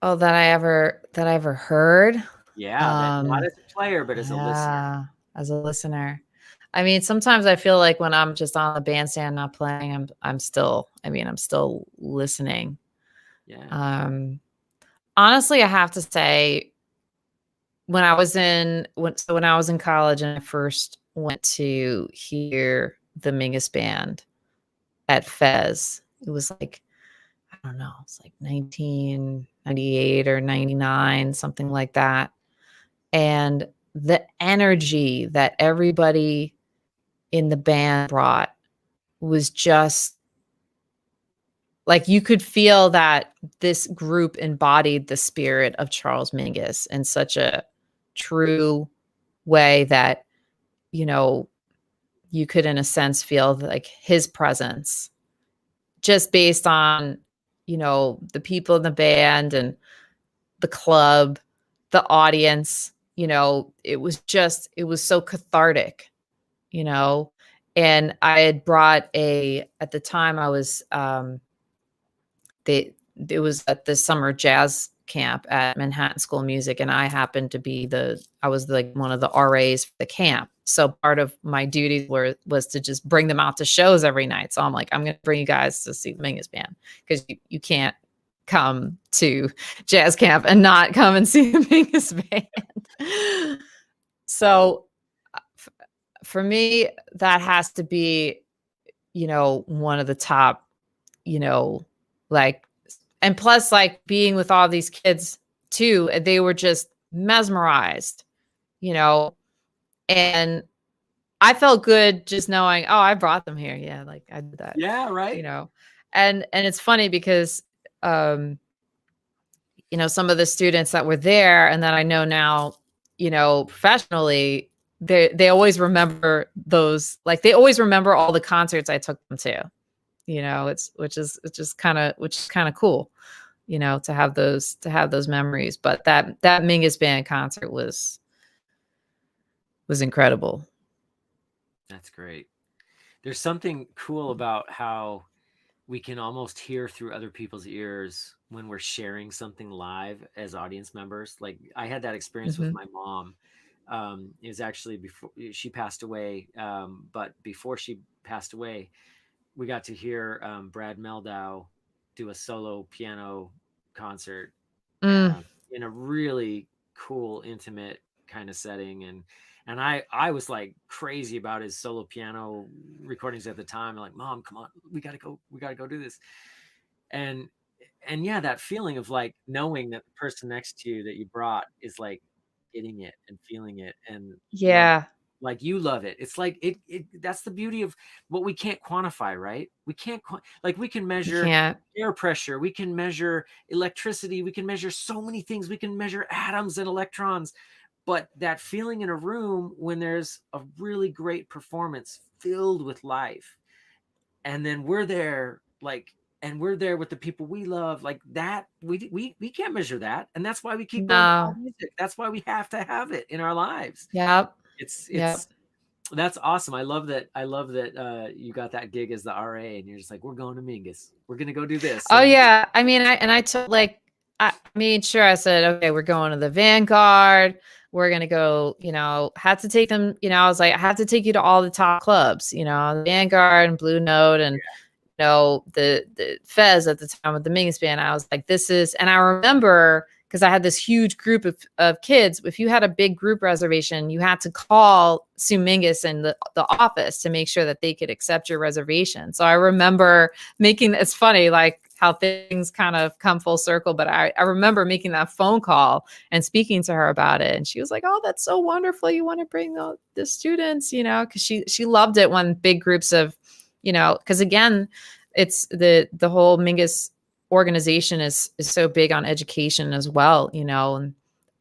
Oh, that I ever heard? Yeah, that not Um, as a player, but as a listener. yeah, as a listener. I mean, sometimes I feel like when I'm just on the bandstand not playing, I'm still, I mean, I'm still listening. Yeah. Um, honestly, I have to say when I was when I was in college and I first went to hear the Mingus band at Fez, it was like, I don't know, it's like 1998 or 99, something like that. And the energy that everybody in the band brought was just like you could feel that this group embodied the spirit of Charles Mingus in such a true way that, you know, you could, in a sense, feel like his presence just based on, you know, the people in the band and the club, the audience, you know, it was so cathartic, you know. And I had brought at the time I was, they, it was at the summer jazz camp at Manhattan School of Music. And I happened to be I was like one of the RAs for the camp. So part of my duties was to just bring them out to shows every night. So I'm like, I'm going to bring you guys to see the Mingus band, because you can't come to jazz camp and not come and see the Mingus band. So for me, that has to be, you know, one of the top, you know, like, and plus like being with all these kids too, they were just mesmerized, you know, and I felt good just knowing, oh, I brought them here. Yeah, like I did that, Yeah, you right? know. And it's funny because you know, some of the students that were there and that I know now, you know, professionally, they always remember those, like they always remember all the concerts I took them to. You know, it's just kind of cool, you know, to have those memories. But that Mingus band concert was incredible. That's great. There's something cool about how we can almost hear through other people's ears when we're sharing something live as audience members. Like I had that experience with Hmm. my mom. It was actually before she passed away. But before she passed away, we got to hear Brad Meldau do a solo piano concert Mm, in a really cool, intimate kind of setting. And I was like crazy about his solo piano recordings at the time. I'm like, Mom, come on, we gotta go do this. And and yeah, that feeling of like knowing that the person next to you that you brought is like getting it and feeling it and yeah, like you love it. It's like it that's the beauty of what we can't quantify, right? We can't like we can you measure can't. air pressure, we can measure electricity, we can measure so many things, we can measure atoms and electrons, but that feeling in a room when there's a really great performance filled with life, and then we're there like and we're there with the people we love, like that we can't measure that, and that's why we keep going to live No. music. That's why we have to have it in our lives. Yep. Yep. It's that's awesome. I love that you got that gig as the RA and you're just like, we're going to Mingus. We're gonna go do this. Oh And yeah. I mean, I took like, I made sure I said, okay, we're going to the Vanguard. We're gonna go, you know, had to take them, you know, I was like, I have to take you to all the top clubs, you know, the Vanguard and Blue Note and, you know, the Fez at the time with the Mingus band. I was like, this is, and I remember because I had this huge group of kids. If you had a big group reservation, you had to call Sue Mingus in the office to make sure that they could accept your reservation. So I remember making, it's funny, like how things kind of come full circle, but I remember making that phone call and speaking to her about it. And she was like, oh, that's so wonderful. You want to bring the students, you know, because she loved it when big groups of, you know, because again, it's the whole Mingus organization is so big on education as well, you know,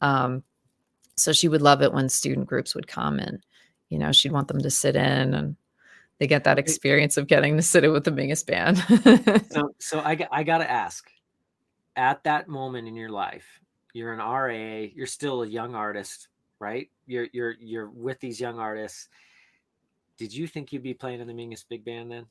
and so she would love it when student groups would come, and you know, she'd want them to sit in, and they get that Okay. experience of getting to sit in with the Mingus band. So I gotta ask, at that moment in your life, you're an RA, you're still a young artist, right? You're with these young artists. Did you think you'd be playing in the Mingus Big Band then?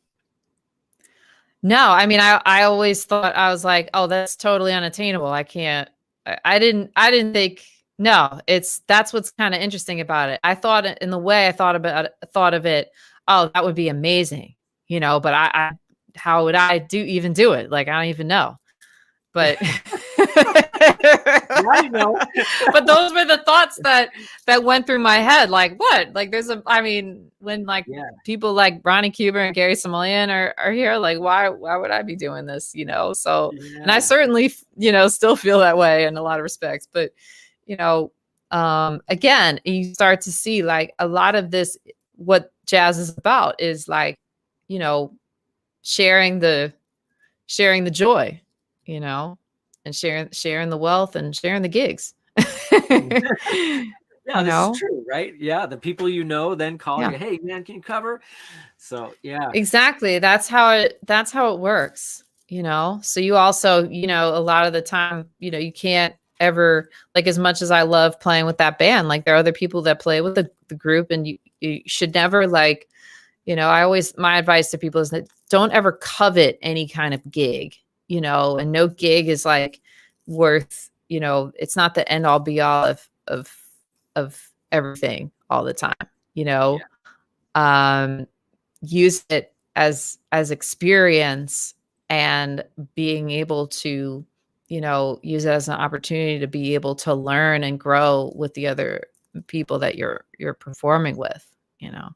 No, I mean, I always thought, I was like, oh, that's totally unattainable. I can't, I didn't think, no, that's what's kind of interesting about it. I thought in the way I thought of it, oh, that would be amazing, you know, but how would I even do it? Like, I don't even know, but I know. but those were the thoughts that went through my head. Like, what? Like, I mean, when like people like Ronnie Cuber and Gary Samoyan are here, like, why would I be doing this? You know? So, and I certainly, you know, still feel that way in a lot of respects, but you know, again, you start to see like a lot of this, what jazz is about is like, you know, sharing the joy, you know, and sharing the wealth and sharing the gigs. Yeah, this is true, right? Yeah, the people you know then call you, hey man, can you cover? So yeah, exactly. That's how it works, you know. So you also, you know, a lot of the time, you know, you can't ever, like, as much as I love playing with that band, like there are other people that play with the group, and you should never, like, you know, my advice to people is that don't ever covet any kind of gig, you know, and no gig is like worth, you know, it's not the end all be all of everything all the time, you know. Use it as experience, and being able to, you know, use it as an opportunity to be able to learn and grow with the other people that you're performing with, you know.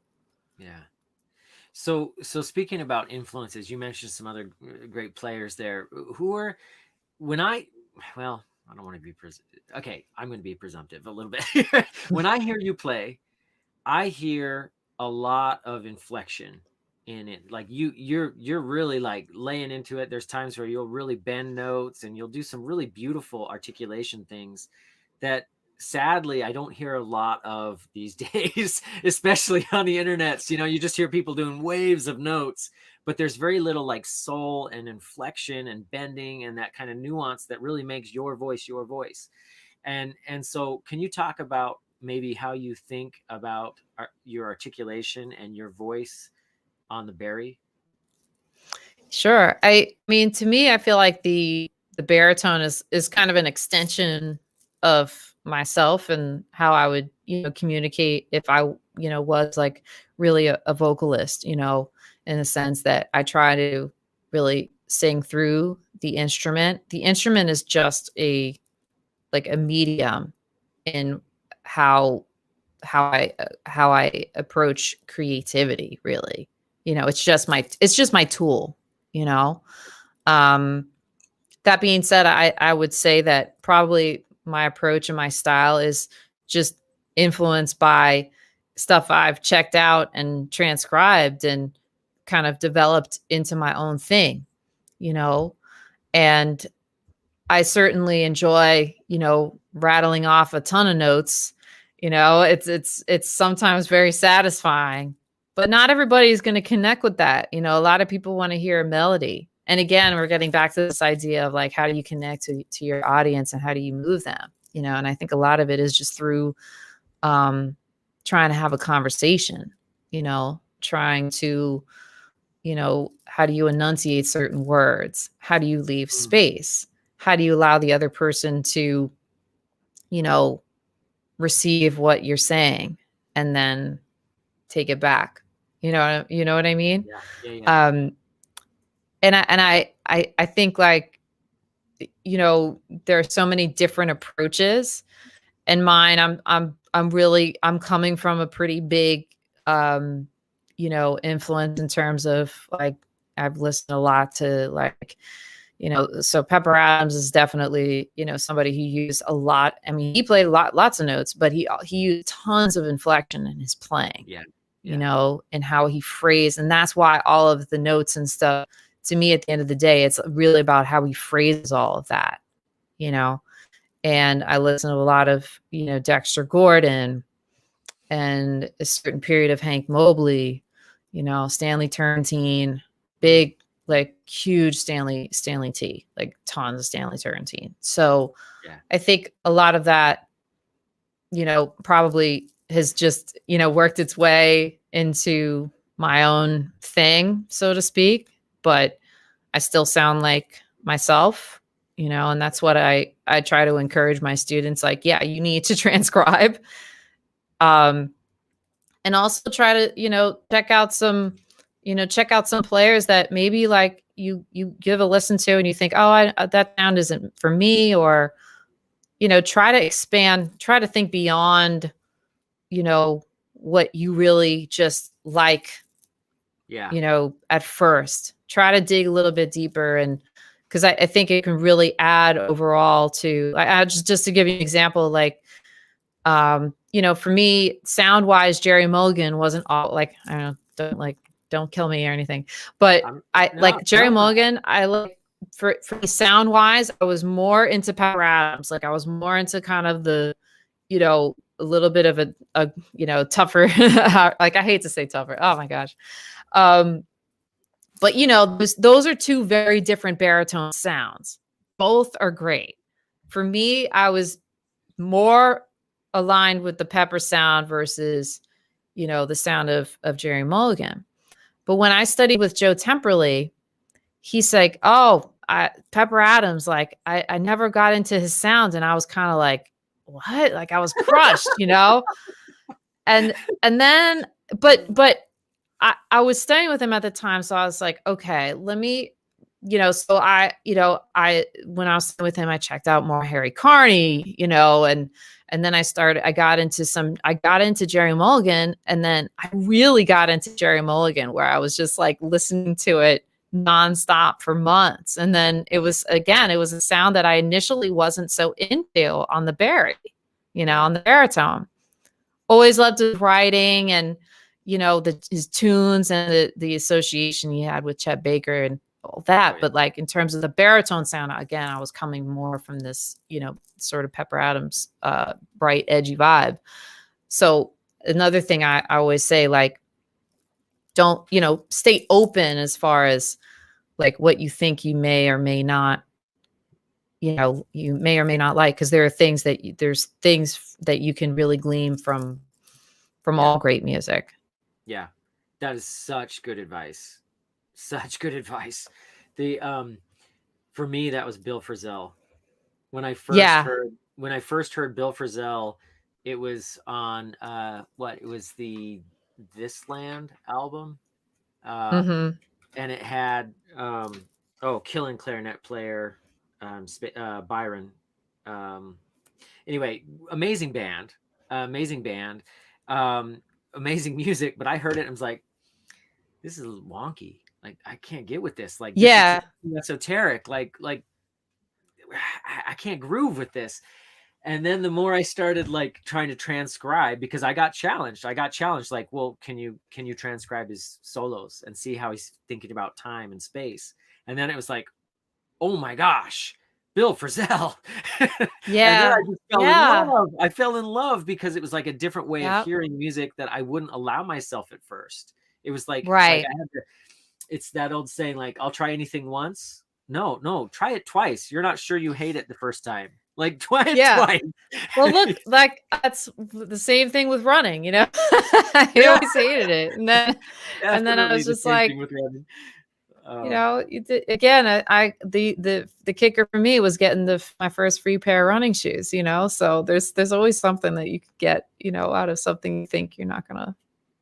Yeah. So speaking about influences, you mentioned some other great players there. Who are, when I, well, I don't want to be okay, I'm going to be presumptive a little bit. When I hear you play, I hear a lot of inflection in it. Like you're really like laying into it. There's times where you'll really bend notes and you'll do some really beautiful articulation things that sadly I don't hear a lot of these days, especially on the internet. You know, you just hear people doing waves of notes, but there's very little like soul and inflection and bending and that kind of nuance that really makes your voice your voice. And so can you talk about maybe how you think about your articulation and your voice on the bari? Sure. I mean, to me, I feel like the baritone is kind of an extension of myself and how I would, you know, communicate if I, you know, was like really a vocalist, you know, in the sense that I try to really sing through the instrument. The instrument is just a medium in how I approach creativity, really. You know, it's just my tool, you know. That being said, I would say that probably my approach and my style is just influenced by stuff I've checked out and transcribed and kind of developed into my own thing, you know. And I certainly enjoy, you know, rattling off a ton of notes. You know, it's sometimes very satisfying, but not everybody's going to connect with that. You know, a lot of people want to hear a melody. And again, we're getting back to this idea of like, how do you connect to your audience and how do you move them? You know, and I think a lot of it is just through trying to have a conversation, you know, trying to, you know, how do you enunciate certain words? How do you leave space? How do you allow the other person to, you know, receive what you're saying and then take it back? You know what I mean? Yeah. And I think, like, you know, there are so many different approaches, and mine, I'm coming from a pretty big, you know, influence in terms of like, I've listened a lot to, like, you know, so Pepper Adams is definitely, you know, somebody who used a lot. I mean, he played lots of notes, but he used tons of inflection in his playing. Yeah. you know, and how he phrased. And that's why all of the notes and stuff, to me, at the end of the day, it's really about how he phrases all of that, you know. And I listen to a lot of, you know, Dexter Gordon and a certain period of Hank Mobley, you know, Stanley Turrentine, big, like huge Stanley T, like tons of Stanley Turrentine. So I think a lot of that, you know, probably has just, you know, worked its way into my own thing, so to speak. But I still sound like myself, you know, and that's what I try to encourage my students. Like, yeah, you need to transcribe. And also try to, you know, check out some players that maybe like you give a listen to and you think, oh, that sound isn't for me, or, you know, try to expand, try to think beyond, you know, what you really just like, you know, at first. Try to dig a little bit deeper, and because I think it can really add overall to, I just to give you an example, like, you know, for me, sound wise, Jerry Mulligan wasn't all like, I don't know, don't kill me or anything, but like Jerry Mulligan, I like for sound wise, I was more into Pepper Adams. Like I was more into kind of the, you know, a little bit of a you know, tougher, like I hate to say tougher. Oh my gosh. But you know, those are two very different baritone sounds. Both are great. For me, I was more aligned with the Pepper sound versus, you know, the sound of Jerry Mulligan. But when I studied with Joe Temperley, he's like, oh, Pepper Adams, like I never got into his sound. And I was kind of like, what? Like I was crushed, you know? And then, but I was studying with him at the time. So I was like, okay, let me, you know, so when I was with him, I checked out more Harry Carney, you know, and then I got into Jerry Mulligan, and then I really got into Jerry Mulligan, where I was just like listening to it nonstop for months. And then it was a sound that I initially wasn't so into on the bari, you know, on the baritone. Always loved his writing and, you know, his tunes and the association he had with Chet Baker and all that. But like in terms of the baritone sound, again, I was coming more from this, you know, sort of Pepper Adams, bright, edgy vibe. So another thing I always say, like, don't, you know, stay open as far as like what you think you may or may not, you know, you may or may not like, because there's things that you can really glean from all great music. Yeah, that is such good advice. Such good advice. The for me, that was Bill Frisell. When I first heard Bill Frisell, it was on it was the This Land album. And it had Killing Clarinet Player, Byron. Anyway, amazing band, amazing music. But I heard it and I was like, this is wonky. Like I can't get with this. Like this is esoteric. Like I can't groove with this. And then the more I started like trying to transcribe, because I got challenged. Like, well, can you transcribe his solos and see how he's thinking about time and space? And then it was like, oh my gosh, Bill Frisell. Yeah. And then I just fell in love. I fell in love because it was like a different way of hearing music that I wouldn't allow myself at first. It was like, it's that old saying, like, I'll try anything once. No, try it twice. You're not sure you hate it the first time. Like twice. Well, look, like that's the same thing with running, you know. I always hated it, and then I was just like, you know, again, the kicker for me was getting my first free pair of running shoes, you know. So there's always something that you could get, you know, out of something you think you're not gonna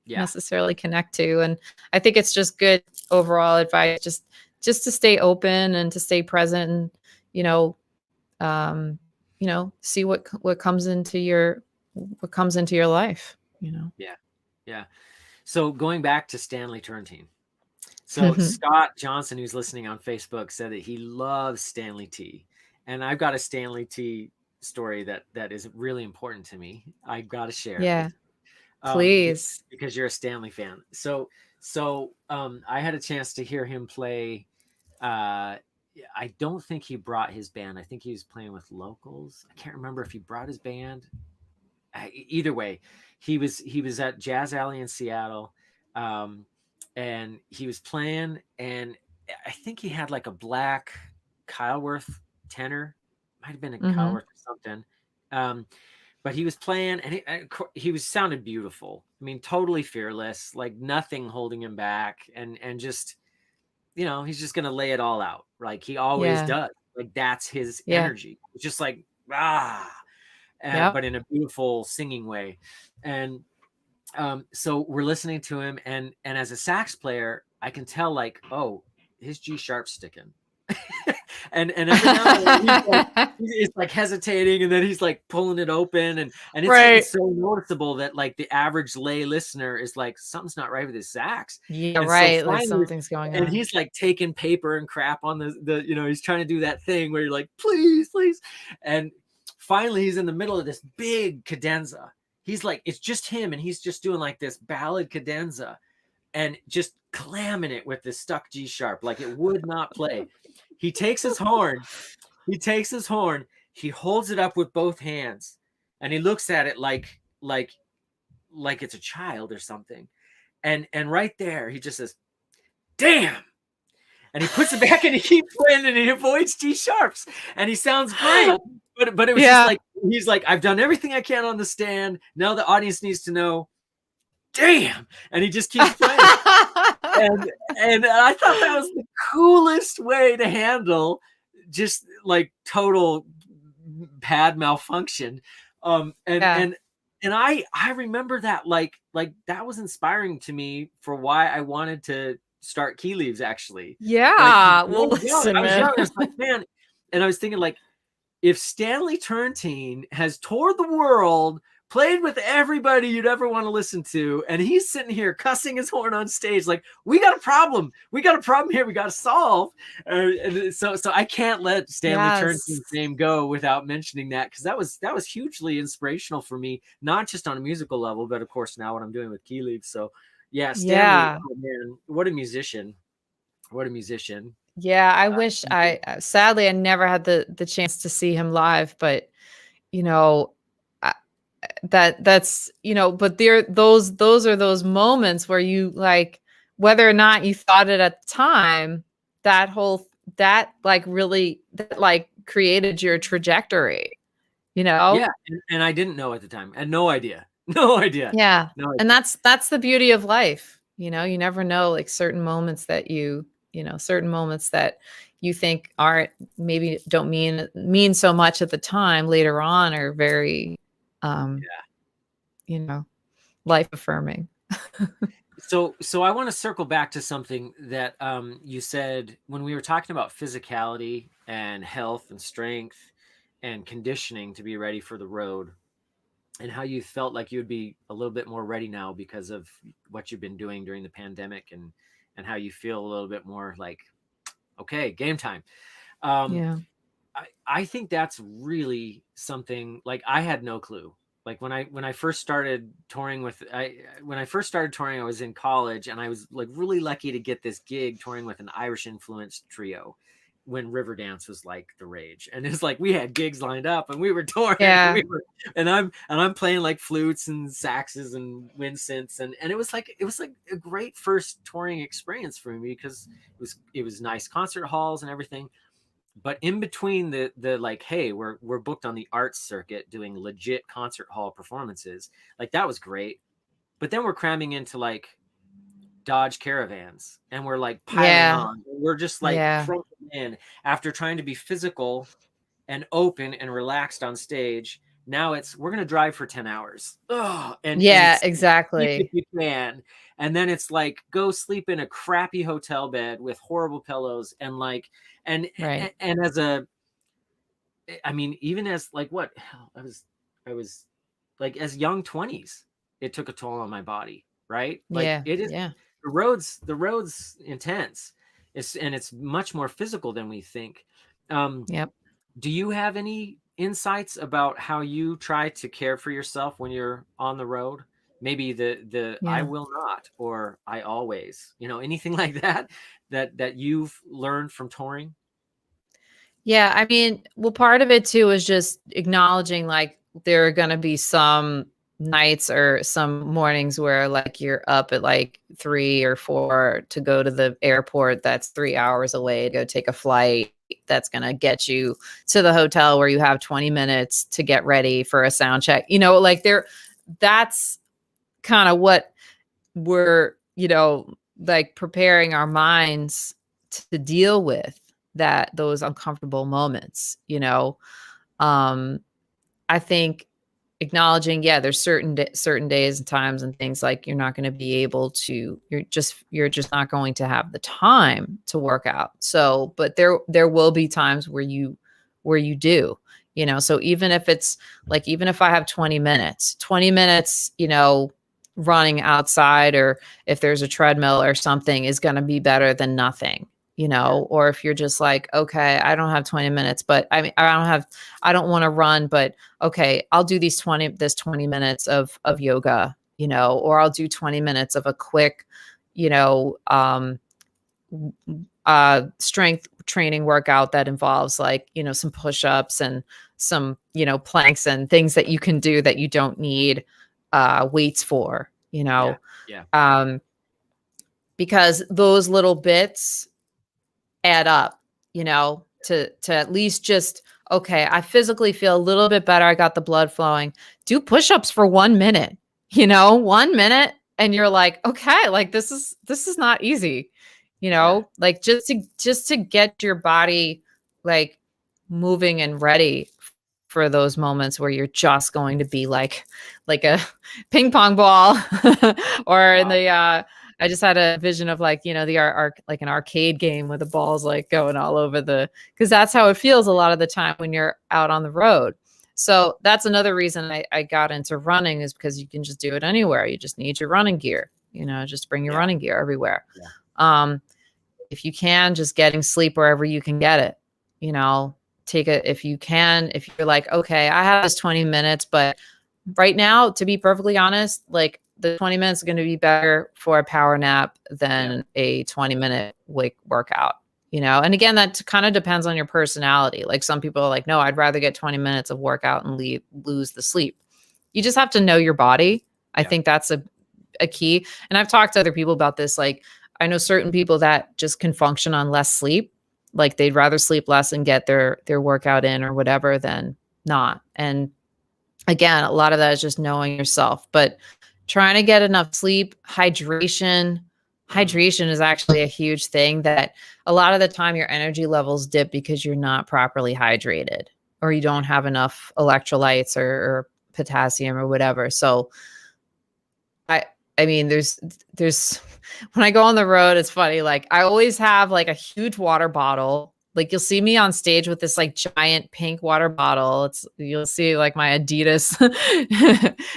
necessarily connect to, and I think it's just good overall advice, just to stay open and to stay present, and you know, see what comes into your life, you know. Yeah. So going back to Stanley Turrentine. So Scott Johnson, who's listening on Facebook, said that he loves Stanley T. And I've got a Stanley T story that is really important to me. I've got to share. Yeah. Please. because you're a Stanley fan. So I had a chance to hear him play. I don't think he brought his band. I think he was playing with locals. I can't remember if he brought his band. Either way, he was at Jazz Alley in Seattle, and he was playing, and I think he had like a black Kyleworth tenor, might have been a Mm-hmm. Kyleworth or something. But he was playing, and he was sounded beautiful. I mean, totally fearless, like nothing holding him back, and just he's just gonna lay it all out, like he always Yeah. does. Like that's his Yeah. energy. It's just like ah Yep. but in a beautiful singing way. And so we're listening to him, and as a sax player, I can tell like, oh, his G sharp's sticking. and every now and then he's like hesitating, and then he's like pulling it open, and Right. it's so noticeable that like the average lay listener is like, something's not right with his sax. Yeah, And so right. Like finally, something's going and on. he's like taking paper and crap on the he's trying to do that thing where you're like, please, please. And finally he's in the middle of this big cadenza. He's like, it's just him, and he's just doing like this ballad cadenza and just clamming it with this stuck G sharp, like it would not play. He takes his horn, he holds it up with both hands, and he looks at it like it's a child or something. And right there, he just says, damn. And he puts it back, and he keeps playing, and he avoids G sharps, and he sounds great. But it was just like, he's like, I've done everything I can on the stand. Now the audience needs to know, damn. And he just keeps playing. and I thought that was the coolest way to handle just like total pad malfunction. And I remember that like that was inspiring to me for why I wanted to start Key Leaves, actually. Yeah. Like, Well, listen, I was man. young. I was like, man, and I was thinking like, if Stanley Turrentine has toured the world, played with everybody you'd ever want to listen to, and he's sitting here cussing his horn on stage, like, we got a problem here, we got to solve. And so I can't let Stanley Turrentine's name go without mentioning that, because that was hugely inspirational for me, not just on a musical level, but of course now what I'm doing with Key Leaves. So yeah, Stanley, oh man, what a musician. Yeah, I wish sadly I never had the chance to see him live, but that's but those are those moments where you like, whether or not you thought it at the time, that created your trajectory. Yeah, and I didn't know at the time. I had no idea. Yeah. And that's the beauty of life. You never know, like certain moments that you think aren't, maybe don't mean so much at the time, later on are very life affirming. So I want to circle back to something that you said when we were talking about physicality and health and strength and conditioning to be ready for the road, and how you felt like you'd be a little bit more ready now because of what you've been doing during the pandemic, and how you feel a little bit more like, okay, game time. I think that's really something, like, I had no clue. Like when I first started touring I was in college, and I was like really lucky to get this gig touring with an Irish influenced trio when Riverdance was like the rage. And it's like we had gigs lined up, and we were touring, and I'm playing like flutes and saxes and wind synths, and it was like a great first touring experience for me, because it was nice concert halls and everything. But in between the like, hey, we're booked on the arts circuit doing legit concert hall performances, like that was great. But then we're cramming into like Dodge Caravans, and we're like piling on. We're just like crumping in after trying to be physical and open and relaxed on stage. Now we're gonna drive for 10 hours. And it's exactly. if you can. And then it's like, go sleep in a crappy hotel bed with horrible pillows, and like, and as even as like, what I was like, as young 20s, it took a toll on my body, right? Like it is, the road's intense. It's much more physical than we think. Do you have any insights about how you try to care for yourself when you're on the road? maybe the I Yeah. will not, or I always, anything like that, that you've learned from touring? Yeah, I mean, well, part of it too is just acknowledging like there are gonna be some nights or some mornings where like you're up at like 3 or 4 to go to the airport that's 3 hours away to go take a flight that's gonna get you to the hotel where you have 20 minutes to get ready for a sound check. Like that's kind of what we're, like preparing our minds to deal with those uncomfortable moments. Um, I think acknowledging, yeah, there's certain days and times and things like you're not going to be able to, you're just not going to have the time to work out. So, but there will be times where you do, so even if it's like, even if I have 20 minutes, running outside, or if there's a treadmill or something, is going to be better than nothing. Yeah. Or if you're just like, okay, I don't have 20 minutes, but I mean, I don't want to run, but okay, I'll do this 20 minutes of yoga, or I'll do 20 minutes of a quick, you know, um, strength training workout that involves like, some push-ups and some, planks and things that you can do that you don't need weights for, Yeah. Yeah. um, because those little bits add up, to at least just, okay, I physically feel a little bit better. I got the blood flowing. Do push-ups for 1 minute, 1 minute. And you're like, okay, like this is not easy, Yeah. like just to get your body like moving and ready for those moments where you're just going to be like a ping pong ball or in Wow. the I just had a vision of like, the like an arcade game with the balls like going all over because that's how it feels a lot of the time when you're out on the road. So that's another reason I got into running, is because you can just do it anywhere. You just need your running gear, just bring your Yeah. running gear everywhere. Yeah. Um, if you can, just getting sleep wherever you can get it, take it if you can. If you're like, okay, I have this 20 minutes, but right now, to be perfectly honest, like the 20 minutes is going to be better for a power nap Yeah. than a 20-minute wake workout, And again, that kind of depends on your personality. Like some people are like, no, I'd rather get 20 minutes of workout and lose the sleep. You just have to know your body. I Yeah. think that's a key. And I've talked to other people about this. Like I know certain people that just can function on less sleep. Like they'd rather sleep less and get their workout in or whatever than not. And again, a lot of that is just knowing yourself, but trying to get enough sleep, hydration. Mm. Hydration is actually a huge thing that a lot of the time your energy levels dip because you're not properly hydrated or you don't have enough electrolytes or potassium or whatever. So I I mean there's when I go on the road, it's funny. Like I always have like a huge water bottle. Like you'll see me on stage with this like giant pink water bottle. You'll see like my Adidas,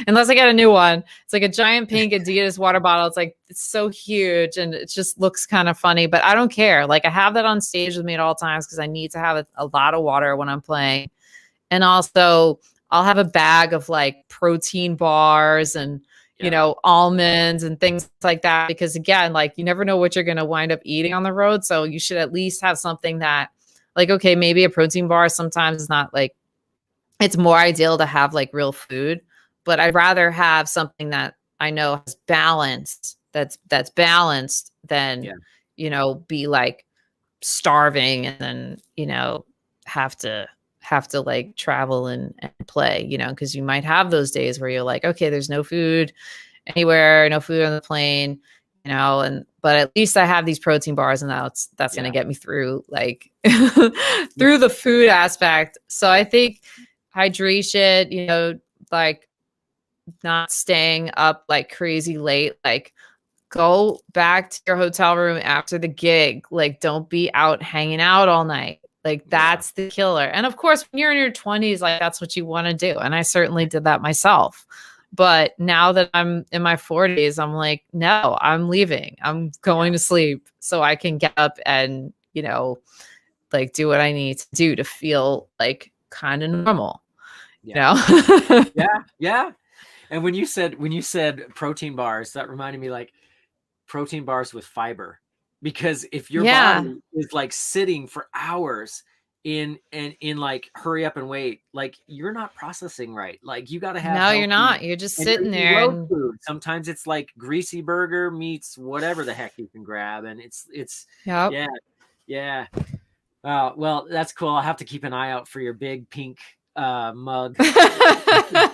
unless I get a new one. It's like a giant pink Adidas water bottle. It's so huge and it just looks kind of funny, but I don't care. Like I have that on stage with me at all times because I need to have a lot of water when I'm playing. And also I'll have a bag of like protein bars and Yeah. almonds and things like that. Because again, like you never know what you're going to wind up eating on the road. So you should at least have something that like, okay, maybe a protein bar sometimes is not like, it's more ideal to have like real food, but I'd rather have something that I know has balance that's balanced than, Yeah. be like starving and then, have to like travel and play, because you might have those days where you're like, okay, there's no food anywhere, no food on the plane, but at least I have these protein bars and that's going to Yeah. get me through like through the food aspect. So I think hydration, like not staying up like crazy late, like go back to your hotel room after the gig. Like don't be out hanging out all night. Like Yeah. that's the killer. And of course, when you're in your 20s, like that's what you want to do. And I certainly did that myself. But now that I'm in my 40s, I'm like, no, I'm leaving. I'm going Yeah. to sleep so I can get up and, like do what I need to do to feel like kind of normal, Yeah. Yeah. Yeah. And when you said protein bars, that reminded me like protein bars with fiber, because if your Yeah. body is like sitting for hours in like hurry up and wait, like you're not processing right. Like you got to have No, you're healthy, not. You're just and you're sitting eating there road and food. Sometimes it's like greasy burger meets whatever the heck you can grab, and it's yep. yeah, yeah. Well, that's cool. I'll have to keep an eye out for your big pink mug.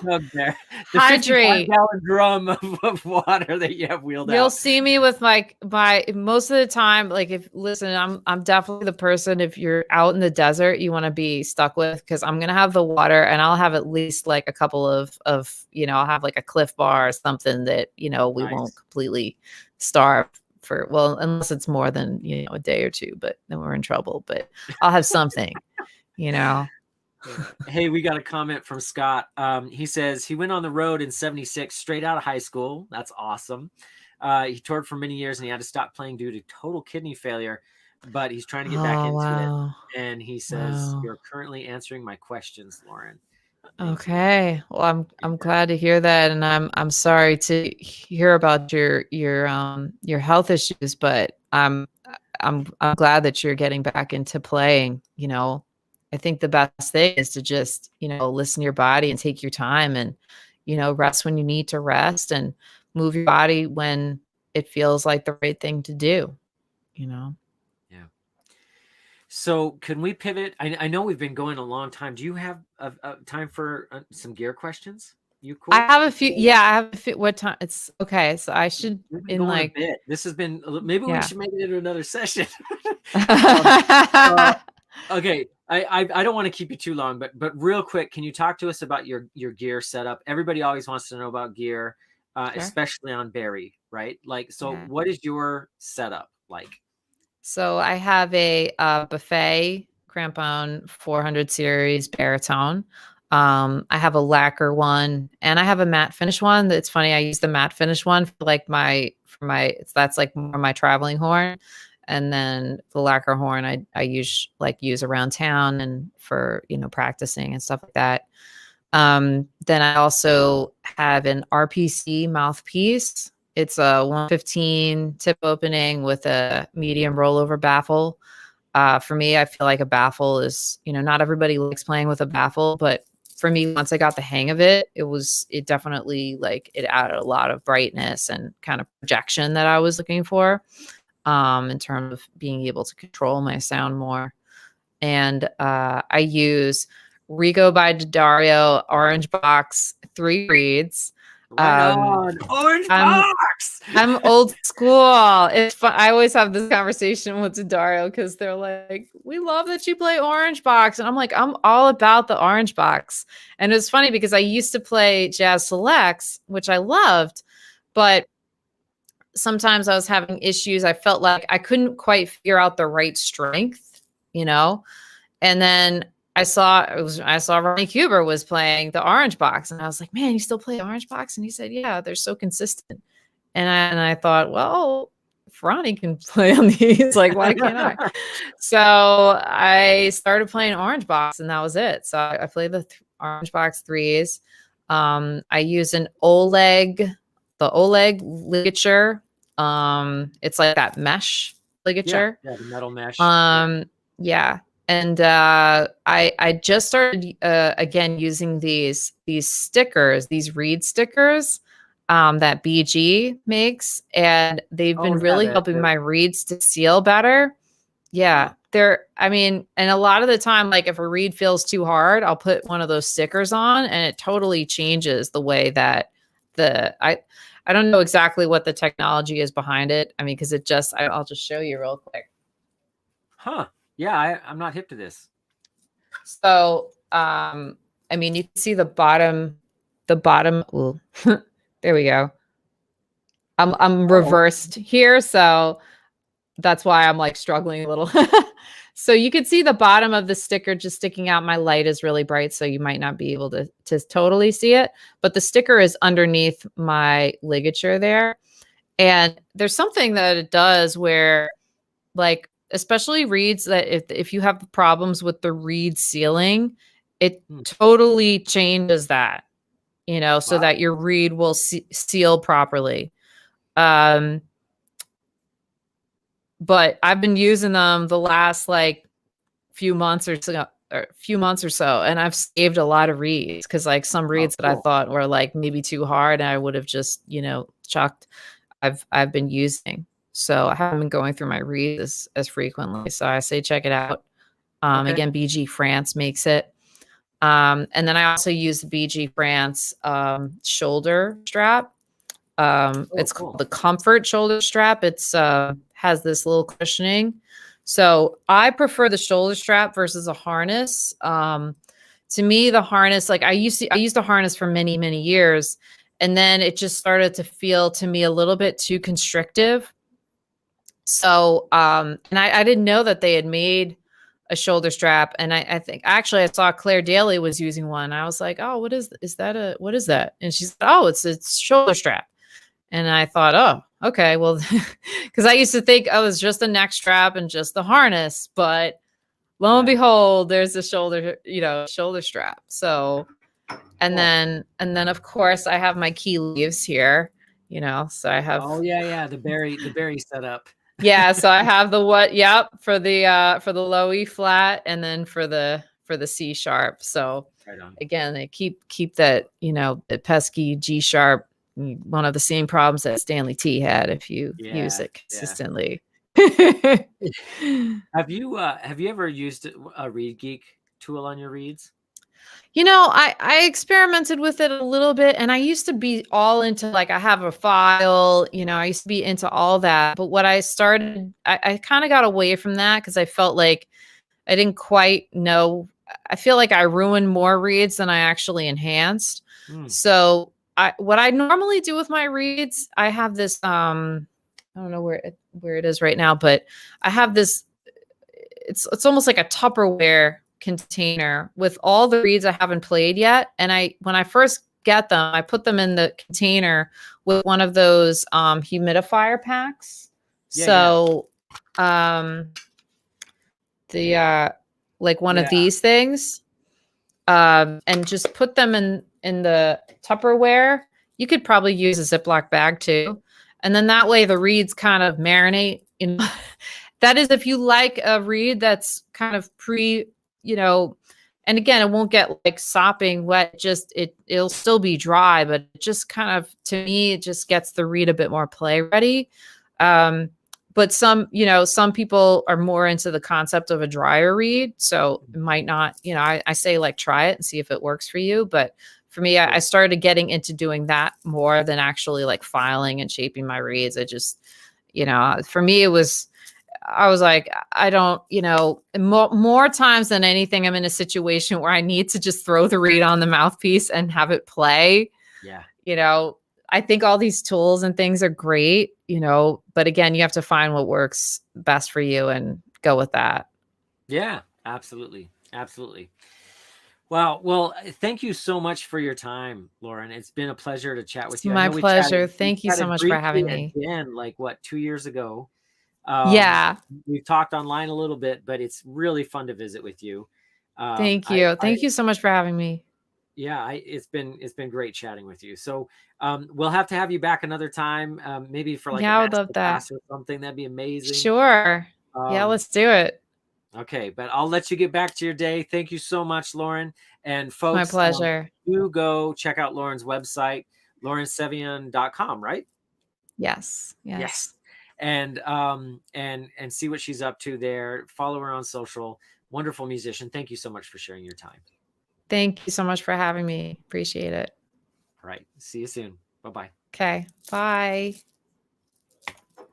Mug there. The 55 Hydrate. gallon drum of water that you have wheeled You'll out. see me with like by most of the time, like if listen, I'm definitely the person if you're out in the desert you want to be stuck with, because I'm gonna have the water and I'll have at least like a couple of I'll have like a Cliff Bar or something that we won't Nice. completely starve for, well, unless it's more than a day or two, but then we're in trouble. But I'll have something, you know. Hey, we got a comment from Scott. He says he went on the road in '76 straight out of high school. That's awesome. He toured for many years and he had to stop playing due to total kidney failure, but he's trying to get back Oh into it. wow. And he says, Wow. "You're currently answering my questions, Lauren." Thank you. Okay. Well, I'm Yeah. glad to hear that, and I'm sorry to hear about your health issues, but I'm glad that you're getting back into playing. I think the best thing is to just listen to your body and take your time, and rest when you need to rest, and move your body when it feels like the right thing to do. You know. Yeah. So, can we pivot? I know we've been going a long time. Do you have time for some gear questions? You I cool? have a few. Yeah, I have a few. What time? It's okay. So I should We've been in going a like bit. This has been maybe we yeah. should make it into another session. um, uh, okay, I don't want to keep you too long, but real quick, can you talk to us about your gear setup? Everybody always wants to know about gear, Sure. especially on Bari, right? Like, so Yeah. what is your setup like? So I have a buffet crampon 400 series baritone. I have a lacquer one and I have a matte finish one. That's funny. I use the matte finish one for like that's like more my traveling horn. And then the lacquer horn I use around town and for, practicing and stuff like that. Then I also have an RPC mouthpiece. It's a 115 tip opening with a medium rollover baffle. For me, I feel like a baffle is, not everybody likes playing with a baffle, but for me, once I got the hang of it, it definitely like it added a lot of brightness and kind of projection that I was looking for, in terms of being able to control my sound more. And I use Rigo by Daddario Orange Box 3 reeds. Right Um, on, orange I'm box. I'm old school. It's fun. I always have this conversation with Daddario because they're like, "We love that you play Orange Box," and I'm like, "I'm all about the Orange Box." And it's funny because I used to play Jazz Selects, which I loved, but sometimes I was having issues. I felt like I couldn't quite figure out the right strength, you know. And then I saw Ronnie Cuber was playing the Orange Box, and I was like, "Man, you still play Orange Box?" And he said, "Yeah, they're so consistent." And I thought, well, if Ronnie can play on these, like, why can't I? So I started playing Orange Box, and that was it. So I played the Orange Box threes. I use the Oleg ligature. It's like that mesh Yeah, ligature. yeah, the metal mesh. Yeah. Um, yeah. And I just started again using these stickers, these reed stickers that BG makes, and they've Oh been yeah, really helping my reeds to seal better. huh. Yeah, I mean, and a lot of the time, like if a reed feels too hard, I'll put one of those stickers on, and it totally changes the way that the I don't know exactly what the technology is behind it. I mean, because I'll just show you real quick. Huh. Yeah, I'm not hip to this. So, I mean, you can see the bottom. Ooh, there we go. I'm Oh, reversed here, so that's why I'm like struggling a little. So you can see the bottom of the sticker just sticking out. My light is really bright, so you might not be able to totally see it, but the sticker is underneath my ligature there. And there's something that it does where, like, especially reeds that if you have problems with the reed sealing, it hmm. totally changes that. so Wow. that your reed will seal properly. But I've been using them the last like few months or so, and I've saved a lot of reeds, because like some Oh, reeds that I cool. thought were like maybe too hard and I would have just chucked, I've been using. So I haven't been going through my reeds as frequently, so I say check it out. Okay. Again, BG France makes it. And then I also use the BG France shoulder strap. It's Cool. called the Comfort shoulder strap. It's has this little cushioning. So I prefer the shoulder strap versus a harness. To me, the harness, like I used a harness for many, many years, and then it just started to feel to me a little bit too constrictive. So, and I didn't know that they had made a shoulder strap. And I think actually I saw Claire Daly was using one. I was like, oh, what is that? And she said, oh, it's shoulder strap. And I thought, oh, okay, well, because I used to think, oh, it's just a neck strap and just the harness, but lo and behold, there's a shoulder strap. So, and then of course I have my key leaves here, so I have. Oh yeah, the bari setup. Yeah, so I have for the low E flat, and then for the C sharp. So Right on. again, they keep that, the pesky G sharp, one of the same problems that Stanley T had if you use it consistently. Have you ever used a Reed Geek tool on your reeds? I experimented with it a little bit, and I used to be all into, like, I have a file, I used to be into all that. But what I started, I kind of got away from that because I felt like I didn't quite know. I feel like I ruined more reeds than I actually enhanced. So what I normally do with my reeds, I have this, I don't know where it is right now, but I have this, it's almost like a Tupperware container with all the reeds I haven't played yet. And when I first get them, I put them in the container with one of those humidifier packs. So the like one of these things, and just put them in the Tupperware. You could probably use a Ziploc bag too, and then that way the reeds kind of marinate in. That is, if you like a reed that's kind of and again, it won't get like sopping wet. Just it'll still be dry, but it just kind of, to me, it just gets the reed a bit more play ready. But some people are more into the concept of a drier reed, so it might not. I say, like, try it and see if it works for you. But for me, I started getting into doing that more than actually like filing and shaping my reeds. I just, for me, I was like, I don't, more times than anything, I'm in a situation where I need to just throw the reed on the mouthpiece and have it play. Yeah. I think all these tools and things are great, but again, you have to find what works best for you and go with that. Yeah, absolutely. Absolutely. Wow. Well, thank you so much for your time, Lauren. It's been a pleasure to chat with you. My pleasure. Thank you so much for having me. Again, like 2 years ago. Yeah. We've talked online a little bit, but it's really fun to visit with you. Thank you. Thank you so much for having me. Yeah, it's been great chatting with you. So we'll have to have you back another time, maybe for like a I would love master that. class or something. That'd be amazing. Sure. Yeah, let's do it. Okay, but I'll let you get back to your day. Thank you so much, Lauren. And folks, my pleasure. Do go check out Lauren's website, laurensevian.com, right? Yes. And see what she's up to there. Follow her on social. Wonderful musician. Thank you so much for sharing your time. Thank you so much for having me. Appreciate it. All right. See you soon. Bye-bye. Okay. Bye.